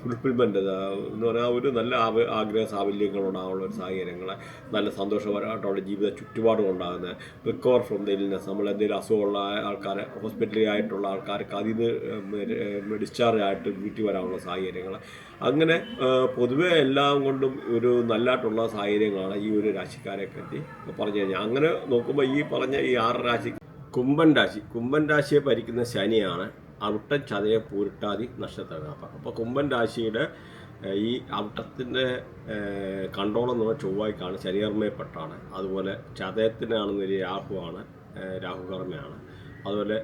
ഫുൾഫിൽമെൻറ്റ് എന്ന് പറഞ്ഞാൽ ഒരു നല്ല ആഗ്രഹ സാഫല്യങ്ങളുണ്ടാകാനുള്ള ഒരു സാഹചര്യങ്ങൾ, നല്ല സന്തോഷപരമായിട്ടുള്ള ജീവിത ചുറ്റുപാടും ഉണ്ടാകുന്നത്, റിക്കവർ ഫ്രം ദ ഇൽനെസ്, നമ്മൾ എന്തെങ്കിലും അസുഖമുള്ള ആൾക്കാർ, ഹോസ്പിറ്റലിൽ ആയിട്ടുള്ള ആൾക്കാർക്ക് അതിൽ നിന്ന് ഡിസ്ചാർജ് ആയിട്ട് വീട്ടിൽ വരാനുള്ള സാഹചര്യങ്ങൾ, അങ്ങനെ പൊതുവെ എല്ലാം കൊണ്ടും ഒരു നല്ലതായിട്ടുള്ള സാഹചര്യങ്ങളാണ് ഈ ഒരു രാശിക്കാരെ പറ്റി പറഞ്ഞു കഴിഞ്ഞാൽ. അങ്ങനെ നോക്കുമ്പോൾ ഈ പറഞ്ഞ ഈ 6 രാശി, കുംഭൻ രാശിയെ ഭരിക്കുന്ന ശനിയാണ്. അവിട്ടം, ചതയം, പൂരിട്ടാതി നക്ഷത്രങ്ങൾ. അപ്പോൾ കുംഭൻ രാശിയുടെ ഈ അവിട്ടത്തിൻ്റെ കൺട്രോൾ എന്ന് പറഞ്ഞാൽ ചൊവ്വായ്ക്കാണ്, ശനികർമ്മയപ്പെട്ടാണ്. അതുപോലെ ചതയത്തിനാണെന്നൊരു രാഹുവാണ്, രാഹുകർമ്മയാണ്. അതുപോലെ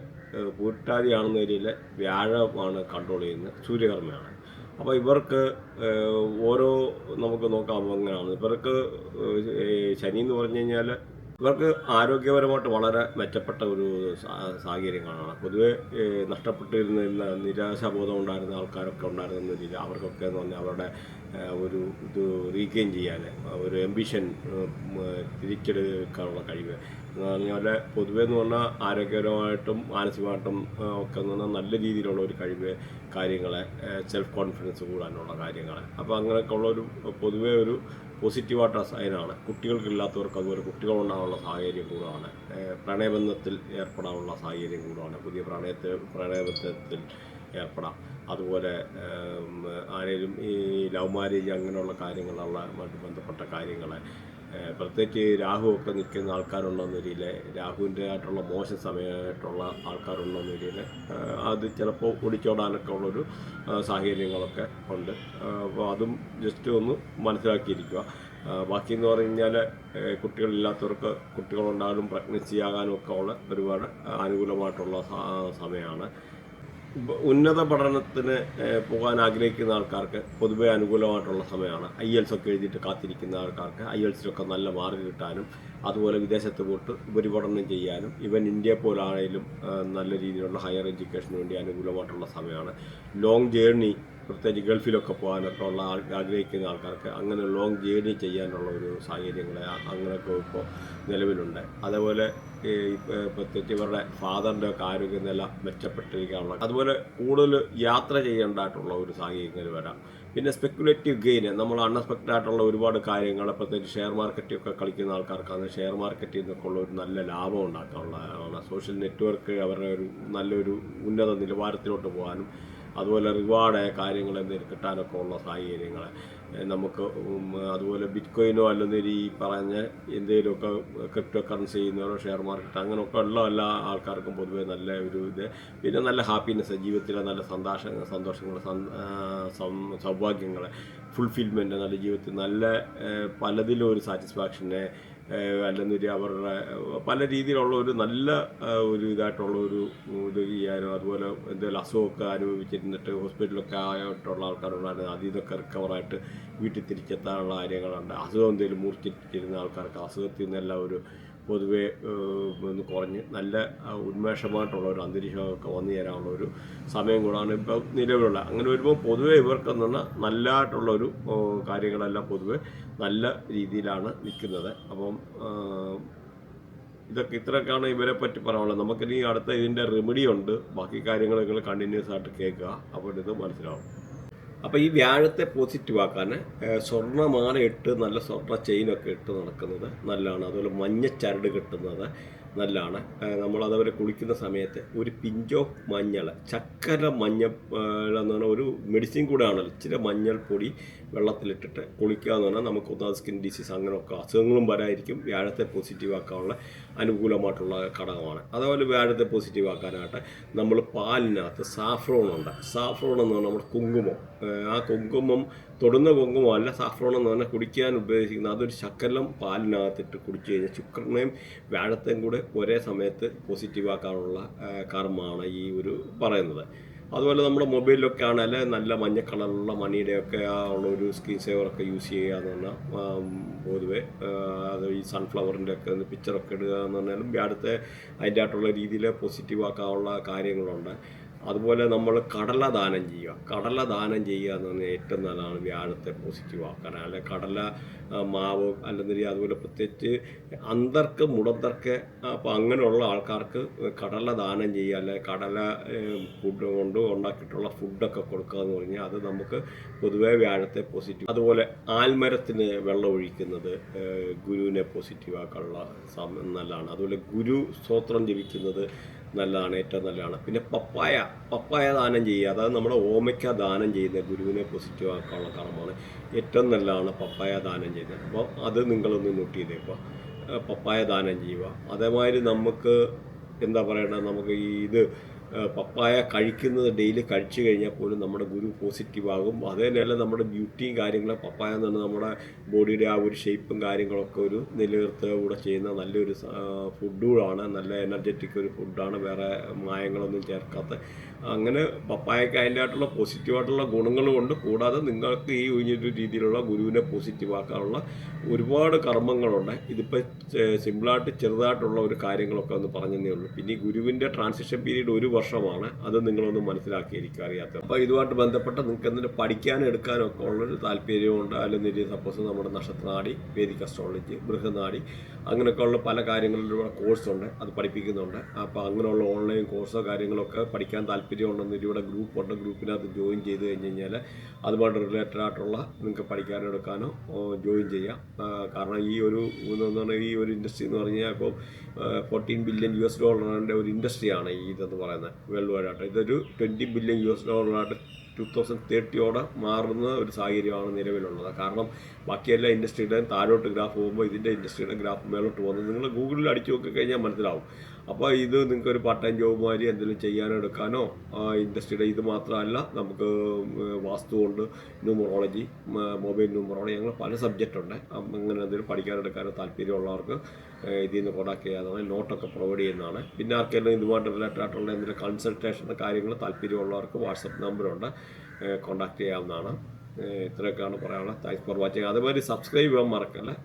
പൂരിട്ടാതിയാണെന്നൊരിൽ വ്യാഴമാണ് കൺട്രോൾ ചെയ്യുന്നത്, സൂര്യകർമ്മയാണ്. അപ്പോൾ ഇവർക്ക് ഓരോ നമുക്ക് നോക്കാം എങ്ങനെയാണ് ഇവർക്ക് ശനി എന്ന് പറഞ്ഞു കഴിഞ്ഞാൽ ഇവർക്ക് ആരോഗ്യപരമായിട്ട് വളരെ മെച്ചപ്പെട്ട ഒരു സാഹചര്യങ്ങളാണ്. പൊതുവെ നഷ്ടപ്പെട്ടിരുന്ന നിരാശാബോധം ഉണ്ടായിരുന്ന ആൾക്കാരൊക്കെ ഉണ്ടായിരുന്ന രീതിയിൽ അവർക്കൊക്കെ എന്ന് പറഞ്ഞാൽ അവരുടെ ഒരു ഇത് റീഗെയിൻ ചെയ്യാൻ, ഒരു എംബിഷൻ തിരിച്ചെടുക്കാനുള്ള കഴിവ് എന്ന് പറഞ്ഞാൽ പൊതുവെ എന്ന് പറഞ്ഞാൽ ആരോഗ്യപരമായിട്ടും മാനസികമായിട്ടും ഒക്കെ എന്ന് പറഞ്ഞാൽ നല്ല രീതിയിലുള്ള ഒരു കഴിവ്, കാര്യങ്ങളെ സെൽഫ് കോൺഫിഡൻസ് കൂടാനുള്ള കാര്യങ്ങൾ. അപ്പോൾ അങ്ങനെയൊക്കെ ഉള്ളൊരു പൊതുവേ ഒരു പോസിറ്റീവായിട്ടുള്ള സൈനാണ്. കുട്ടികൾക്കില്ലാത്തവർക്ക് അതുപോലെ കുട്ടികളുണ്ടാകാനുള്ള സാഹചര്യം കൂടാണ്. പ്രണയബന്ധത്തിൽ ഏർപ്പെടാനുള്ള സാഹചര്യം കൂടാണ്. പുതിയ പ്രണയബന്ധത്തിൽ ഏർപ്പെടാം. അതുപോലെ ആരെങ്കിലും ഈ ലവ് മാരേജ് അങ്ങനെയുള്ള കാര്യങ്ങളുമായിട്ട് ബന്ധപ്പെട്ട കാര്യങ്ങൾ, പ്രത്യേകിച്ച് രാഹു ഒക്കെ നിൽക്കുന്ന ആൾക്കാരുണ്ടെന്ന രീതിയിൽ രാഹുവിൻ്റെ ആയിട്ടുള്ള മോശം സമയമായിട്ടുള്ള ആൾക്കാരുണ്ടെന്ന രീതിയിൽ അത് ചിലപ്പോൾ ഒടിച്ചോടാനൊക്കെ ഉള്ളൊരു സാഹചര്യങ്ങളൊക്കെ ഉണ്ട്. അപ്പോൾ അതും ജസ്റ്റ് ഒന്ന് മനസ്സിലാക്കിയിരിക്കുക. ബാക്കിയെന്ന് പറഞ്ഞു കഴിഞ്ഞാൽ കുട്ടികളില്ലാത്തവർക്ക് കുട്ടികളുണ്ടാകാനും പ്രഗ്നൻസി ആകാനും ഒക്കെ ഉള്ള ഒരുപാട് അനുകൂലമായിട്ടുള്ള സമയമാണ്. ഉന്നത പഠനത്തിന് പോകാൻ ആഗ്രഹിക്കുന്ന ആൾക്കാർക്ക് പൊതുവെ അനുകൂലമായിട്ടുള്ള സമയമാണ്. IELTS ഒക്കെ എഴുതിയിട്ട് കാത്തിരിക്കുന്ന ആൾക്കാർക്ക് IELTSലൊക്കെ നല്ല മാർക്ക് കിട്ടാനും അതുപോലെ വിദേശത്ത് പോയിട്ട് ഉപരിപഠനം ചെയ്യാനും ഇവൻ ഇന്ത്യയെ പോലാണെങ്കിലും നല്ല രീതിയിലുള്ള ഹയർ എഡ്യൂക്കേഷന് വേണ്ടി അനുകൂലമായിട്ടുള്ള സമയമാണ്. ലോങ് ജേർണി പ്രത്യേകിച്ച് ഗൾഫിലൊക്കെ പോകാനൊക്കെ ഉള്ള ആഗ്രഹിക്കുന്ന ആൾക്കാർക്ക് അങ്ങനെ ലോങ് ജേർണി ചെയ്യാനുള്ള ഒരു സാഹചര്യങ്ങൾ അങ്ങനെയൊക്കെ ഇപ്പോൾ നിലവിലുണ്ട്. അതേപോലെ പ്രത്യേകിച്ച് ഇവരുടെ ഫാദറിൻ്റെ ഒക്കെ ആരോഗ്യനില മെച്ചപ്പെട്ടിരിക്കാനുള്ള അതുപോലെ കൂടുതൽ യാത്ര ചെയ്യേണ്ടതായിട്ടുള്ള ഒരു സാഹചര്യങ്ങൾ വരാം. പിന്നെ സ്പെക്കുലേറ്റീവ് ഗെയിൻ നമ്മൾ അൺഎക്സ്പെക്റ്റഡ് ആയിട്ടുള്ള ഒരുപാട് കാര്യങ്ങൾ പ്രത്യേകിച്ച് ഷെയർ മാർക്കറ്റൊക്കെ കളിക്കുന്ന ആൾക്കാർക്കാണ് ഷെയർ മാർക്കറ്റിൽ നിന്നൊക്കെ ഉള്ള ഒരു നല്ല ലാഭം ഉണ്ടാക്കാനുള്ളതാണ്. സോഷ്യൽ നെറ്റ്വർക്ക് അവരുടെ ഒരു നല്ലൊരു ഉന്നത നിലവാരത്തിലോട്ട് പോകാനും അതുപോലെ റിവാർഡായ കാര്യങ്ങൾ എന്തെങ്കിലും കിട്ടാനൊക്കെ ഉള്ള സാഹചര്യങ്ങൾ നമുക്ക് അതുപോലെ ബിറ്റ്കോയിനോ അല്ലെങ്കിൽ ഈ പറഞ്ഞ എന്തെങ്കിലുമൊക്കെ ക്രിപ്റ്റോ കറൻസി ചെയ്യുന്നവരോ ഷെയർ മാർക്കറ്റ് അങ്ങനെയൊക്കെ ഉള്ള എല്ലാ ആൾക്കാർക്കും പൊതുവേ നല്ല ഒരു ഇത്. പിന്നെ നല്ല ഹാപ്പിനെസ് ജീവിതത്തിലെ നല്ല സന്തോഷങ്ങൾ സൗഭാഗ്യങ്ങൾ ഫുൾഫിൽമെൻറ്റ് നല്ല ജീവിതത്തിൽ നല്ല പലതിലും ഒരു സാറ്റിസ്ഫാക്ഷനെ അല്ലെങ്കിൽ അവരുടെ പല രീതിയിലുള്ള ഒരു നല്ല ഒരു ഇതായിട്ടുള്ള ഒരു ഇത് ചെയ്യാനോ അതുപോലെ എന്തെങ്കിലും അസുഖമൊക്കെ അനുഭവിച്ചിരുന്നിട്ട് ഹോസ്പിറ്റലൊക്കെ ആയിട്ടുള്ള ആൾക്കാരുണ്ടായിരുന്നു അതിൽ നിന്നൊക്കെ റിക്കവറായിട്ട് വീട്ടിൽ തിരിച്ചെത്താനുള്ള കാര്യങ്ങളുണ്ട്. അസുഖം എന്തെങ്കിലും മൂർച്ഛിച്ചിരുന്ന ആൾക്കാർക്ക് അസുഖത്തിൽ നിന്നെല്ലാം ഒരു പൊതുവെ ഒന്ന് കുറഞ്ഞ് നല്ല ഉന്മേഷമായിട്ടുള്ള ഒരു അന്തരീക്ഷമൊക്കെ വന്നു ചേരാനുള്ള ഒരു സമയം കൂടാണ് ഇപ്പോൾ നിലവിലുള്ള. അങ്ങനെ വരുമ്പോൾ പൊതുവെ ഇവർക്കെന്ന് പറഞ്ഞാൽ നല്ലതായിട്ടുള്ളൊരു കാര്യങ്ങളെല്ലാം പൊതുവെ നല്ല രീതിയിലാണ് നിൽക്കുന്നത്. അപ്പം ഇത്രയൊക്കെയാണ് ഇവരെ പറ്റി പറയാനുള്ളത്. നമുക്കിനി അടുത്ത ഇതിൻ്റെ റെമഡി ഉണ്ട്. ബാക്കി കാര്യങ്ങൾ നിങ്ങൾ കണ്ടിന്യൂസ് ആയിട്ട് കേൾക്കുക, അപ്പോൾ ഇത് മനസ്സിലാവും. അപ്പോൾ ഈ വ്യാഴത്തെ പോസിറ്റീവ് ആക്കാൻ സ്വർണ്ണമാല ഇട്ട് നല്ല സ്വർണ്ണ ചെയിനൊക്കെ ഇട്ട് നടക്കുന്നത് നല്ലതാണ്. അതുപോലെ മഞ്ഞ ചരട് കെട്ടുന്നത് നല്ലതാണ്. നമ്മളതവരെ കുളിക്കുന്ന സമയത്ത് ഒരു പിഞ്ച് ഓഫ് മഞ്ഞൾ ചക്കര മഞ്ഞൾ എന്ന് പറഞ്ഞാൽ ഒരു മെഡിസിൻ കൂടെ ആണല്ലോ. ഇച്ചിരി മഞ്ഞൾപ്പൊടി വെള്ളത്തിലിട്ടിട്ട് കുളിക്കുക എന്ന് പറഞ്ഞാൽ നമുക്ക് ഒന്നാമത് സ്കിൻ ഡിസീസ് അങ്ങനെയൊക്കെ അസുഖങ്ങളും വരായിരിക്കും. വ്യാഴത്തെ പോസിറ്റീവ് ആക്കാനുള്ള അനുകൂലമായിട്ടുള്ള ഘടകമാണ്. അതുപോലെ വ്യാഴത്തെ പോസിറ്റീവ് ആക്കാനായിട്ട് നമ്മൾ പാലിനകത്ത് സാഫ്രോൺ ഉണ്ട്. സാഫ്രോൺ എന്ന് പറഞ്ഞാൽ നമ്മുടെ കുങ്കുമം, ആ കുങ്കുമം തൊടുന്ന കുങ്കുമമല്ല, സാഫ്രോൺ എന്ന് പറഞ്ഞാൽ കുടിക്കാൻ ഉപയോഗിക്കുന്നത് അതൊരു ശകലം പാലിനകത്തിട്ട് കുടിച്ചു കഴിഞ്ഞാൽ ശുക്രനെയും വ്യാഴത്തെയും കൂടെ ഒരേ സമയത്ത് പോസിറ്റീവ് ആക്കാനുള്ള കർമ്മമാണ് ഈ ഒരു പറയുന്നത്. അതുപോലെ നമ്മുടെ മൊബൈലിലൊക്കെ ആണെങ്കിൽ നല്ല മഞ്ഞ കളറുള്ള മണിയുടെയൊക്കെ ഉള്ളൊരു സ്ക്രീൻ സേവറൊക്കെ യൂസ് ചെയ്യുക എന്ന് പറഞ്ഞാൽ പൊതുവെ അത് ഈ സൺഫ്ലവറിൻ്റെ ഒക്കെ പിക്ചറൊക്കെ ഇടുക എന്ന് പറഞ്ഞാലും വ്യാഴത്തെ അതിൻ്റെ ആയിട്ടുള്ള രീതിയിൽ പോസിറ്റീവ് ആക്കാനുള്ള കാര്യങ്ങളുണ്ട്. അതുപോലെ നമ്മൾ കടല ദാനം ചെയ്യുക. കടല ദാനം ചെയ്യുക എന്ന് പറഞ്ഞാൽ ഏറ്റവും നല്ലതാണ് വ്യാഴത്തെ പോസിറ്റീവ് ആക്കാൻ. അല്ലെങ്കിൽ കടല മാവ് അല്ലെങ്കിൽ അതുപോലെ പ്രത്യേകിച്ച് അന്തർക്ക് മുടന്തർക്ക് അപ്പോൾ അങ്ങനെയുള്ള ആൾക്കാർക്ക് കടല ദാനം ചെയ്യുക. അല്ലെങ്കിൽ കടല ഫുഡ് കൊണ്ട് ഉണ്ടാക്കിയിട്ടുള്ള ഫുഡൊക്കെ കൊടുക്കുക എന്ന് പറഞ്ഞാൽ അത് നമുക്ക് പൊതുവേ വ്യാഴത്തെ പോസിറ്റീവ്. അതുപോലെ ആൽമരത്തിന് വെള്ളം ഒഴിക്കുന്നത് ഗുരുവിനെ പോസിറ്റീവ് ആക്കാനുള്ള നല്ലതാണ്. അതുപോലെ ഗുരു സ്തോത്രം ജപിക്കുന്നത് നല്ലതാണ്, ഏറ്റവും നല്ലതാണ്. പിന്നെ പപ്പായ ദാനം ചെയ്യുക, അതായത് നമ്മുടെ ഓമയ്ക്ക ദാനം ചെയ്യുന്ന ഗുരുവിനെ പോസിറ്റീവ് ആക്കാനുള്ള കർമ്മമാണ്. ഏറ്റവും നല്ലതാണ് പപ്പായ ദാനം ചെയ്യുന്നത്. അപ്പോൾ അത് നിങ്ങളൊന്ന് നോട്ട് ചെയ്തേക്കുക, പപ്പായ ദാനം ചെയ്യുക. അതേമാതിരി നമുക്ക് എന്താ പറയണത്, നമുക്ക് ഇത് പപ്പായ കഴിക്കുന്നത് ഡെയിലി കഴിച്ചു കഴിഞ്ഞാൽ പോലും നമ്മുടെ ഗുരു പോസിറ്റീവ് ആകും. അതേപോലെ നമ്മുടെ ബ്യൂട്ടിയും കാര്യങ്ങളും പപ്പായ എന്ന് പറഞ്ഞാൽ നമ്മുടെ ബോഡിയുടെ ആ ഒരു ഷേപ്പും കാര്യങ്ങളൊക്കെ ഒരു നിലനിർത്തുക കൂടെ ചെയ്യുന്ന നല്ലൊരു ഫുഡുകളാണ്. നല്ല എനർജറ്റിക് ഒരു ഫുഡാണ്, വേറെ മായങ്ങളൊന്നും ചേർക്കാത്ത. അങ്ങനെ പപ്പായക്ക് അതിൻ്റെ ആയിട്ടുള്ള പോസിറ്റീവായിട്ടുള്ള ഗുണങ്ങളുമുണ്ട്. കൂടാതെ നിങ്ങൾക്ക് ഈ ഒരു രീതിയിലുള്ള ഗുരുവിനെ പോസിറ്റീവ് ആക്കാനുള്ള ഒരുപാട് കർമ്മങ്ങളുണ്ട്. ഇതിപ്പോൾ സിമ്പിളായിട്ട് ചെറുതായിട്ടുള്ള ഒരു കാര്യങ്ങളൊക്കെ ഒന്ന് പറഞ്ഞതേ ഉള്ളൂ. പിന്നെ ഈ ഗുരുവിൻ്റെ ട്രാൻസിഷൻ പീരീഡ് ഒരു വർഷമാണ്, അത് നിങ്ങളൊന്ന് മനസ്സിലാക്കിയിരിക്കുക അറിയാത്തത്. അപ്പോൾ ഇതുമായിട്ട് ബന്ധപ്പെട്ട് നിങ്ങൾക്ക് എന്തെങ്കിലും പഠിക്കാനും എടുക്കാനും ഒക്കെ ഉള്ളൊരു താല്പര്യമുണ്ട്. അല്ലെങ്കിൽ സപ്പോസ് നമ്മുടെ നക്ഷത്രനാടി, വേദിക് അസ്ട്രോളജി, ബൃഹനാടി അങ്ങനെയൊക്കെ ഉള്ള പല കാര്യങ്ങളിലുള്ള കോഴ്സുണ്ട്, അത് പഠിപ്പിക്കുന്നുണ്ട്. അപ്പോൾ അങ്ങനെയുള്ള ഓൺലൈൻ കോഴ്സോ കാര്യങ്ങളൊക്കെ പഠിക്കാൻ താല്പര്യമുണ്ടെന്ന് ഇവിടെ ഗ്രൂപ്പുണ്ട്. ഗ്രൂപ്പിനകത്ത് ജോയിൻ ചെയ്ത് കഴിഞ്ഞ് കഴിഞ്ഞാൽ അതുമായിട്ട് റിലേറ്റഡ് ആയിട്ടുള്ള നിങ്ങൾക്ക് പഠിക്കാനോ എടുക്കാനോ ജോയിൻ ചെയ്യാം. കാരണം ഈ ഒരു ഇൻഡസ്ട്രി എന്ന് പറഞ്ഞാൽ ഇപ്പോൾ $14 ബില്യൺ ഒരു ഇൻഡസ്ട്രിയാണ് ഈ ഇതെന്ന് പറയുന്നത് വേൾഡ് വൈഡ് ആയിട്ട്. ഇതൊരു $20 ബില്യൺ 2030 മാറുന്ന ഒരു സാഹചര്യമാണ് നിലവിലുള്ളത്. കാരണം ബാക്കി എല്ലാ ഇൻഡസ്ട്രിയുടെയും താഴോട്ട് ഗ്രാഫ് പോകുമ്പോൾ ഇതിൻ്റെ ഇൻഡസ്ട്രിയുടെ ഗ്രാഫ് മേലോട്ട് പോകുന്നത് നിങ്ങൾ ഗൂഗിളിൽ അടിച്ചു നോക്കി കഴിഞ്ഞാൽ മനസ്സിലാവും. അപ്പോൾ ഇത് നിങ്ങൾക്ക് ഒരു പാർട്ട് ടൈം ജോബ് മാതിരി എന്തെങ്കിലും ചെയ്യാനോ എടുക്കാനോ ഇൻഡസ്ട്രിയുടെ ഇത് മാത്രമല്ല, നമുക്ക് വാസ്തുവുണ്ട്, ന്യൂമറോളജി, മൊബൈൽ ന്യൂമറോളജി, അങ്ങനെ പല സബ്ജക്റ്റ് ഉണ്ട്. അങ്ങനെ എന്തെങ്കിലും പഠിക്കാനെടുക്കാനോ താല്പര്യമുള്ളവർക്ക് ഇതിൽ നിന്ന് കോൺടാക്ട് ചെയ്യാവുന്നതാണ്. നോട്ടൊക്കെ പ്രൊവൈഡ് ചെയ്യുന്നതാണ്. പിന്നെ ആർക്കെല്ലാം ഇതുമായിട്ട് റിലേറ്റഡ് ആയിട്ടുള്ള എന്തെങ്കിലും കൺസൾട്ടേഷൻ കാര്യങ്ങൾ താല്പര്യമുള്ളവർക്ക് വാട്സപ്പ് നമ്പറുണ്ട്, കോൺടാക്ട് ചെയ്യാവുന്നതാണ്. ഇത്രയൊക്കെയാണ് പറയാനുള്ളത്. Thanks for watching. അതുമാതിരി സബ്സ്ക്രൈബ് ചെയ്യാൻ മറക്കല്ലേ.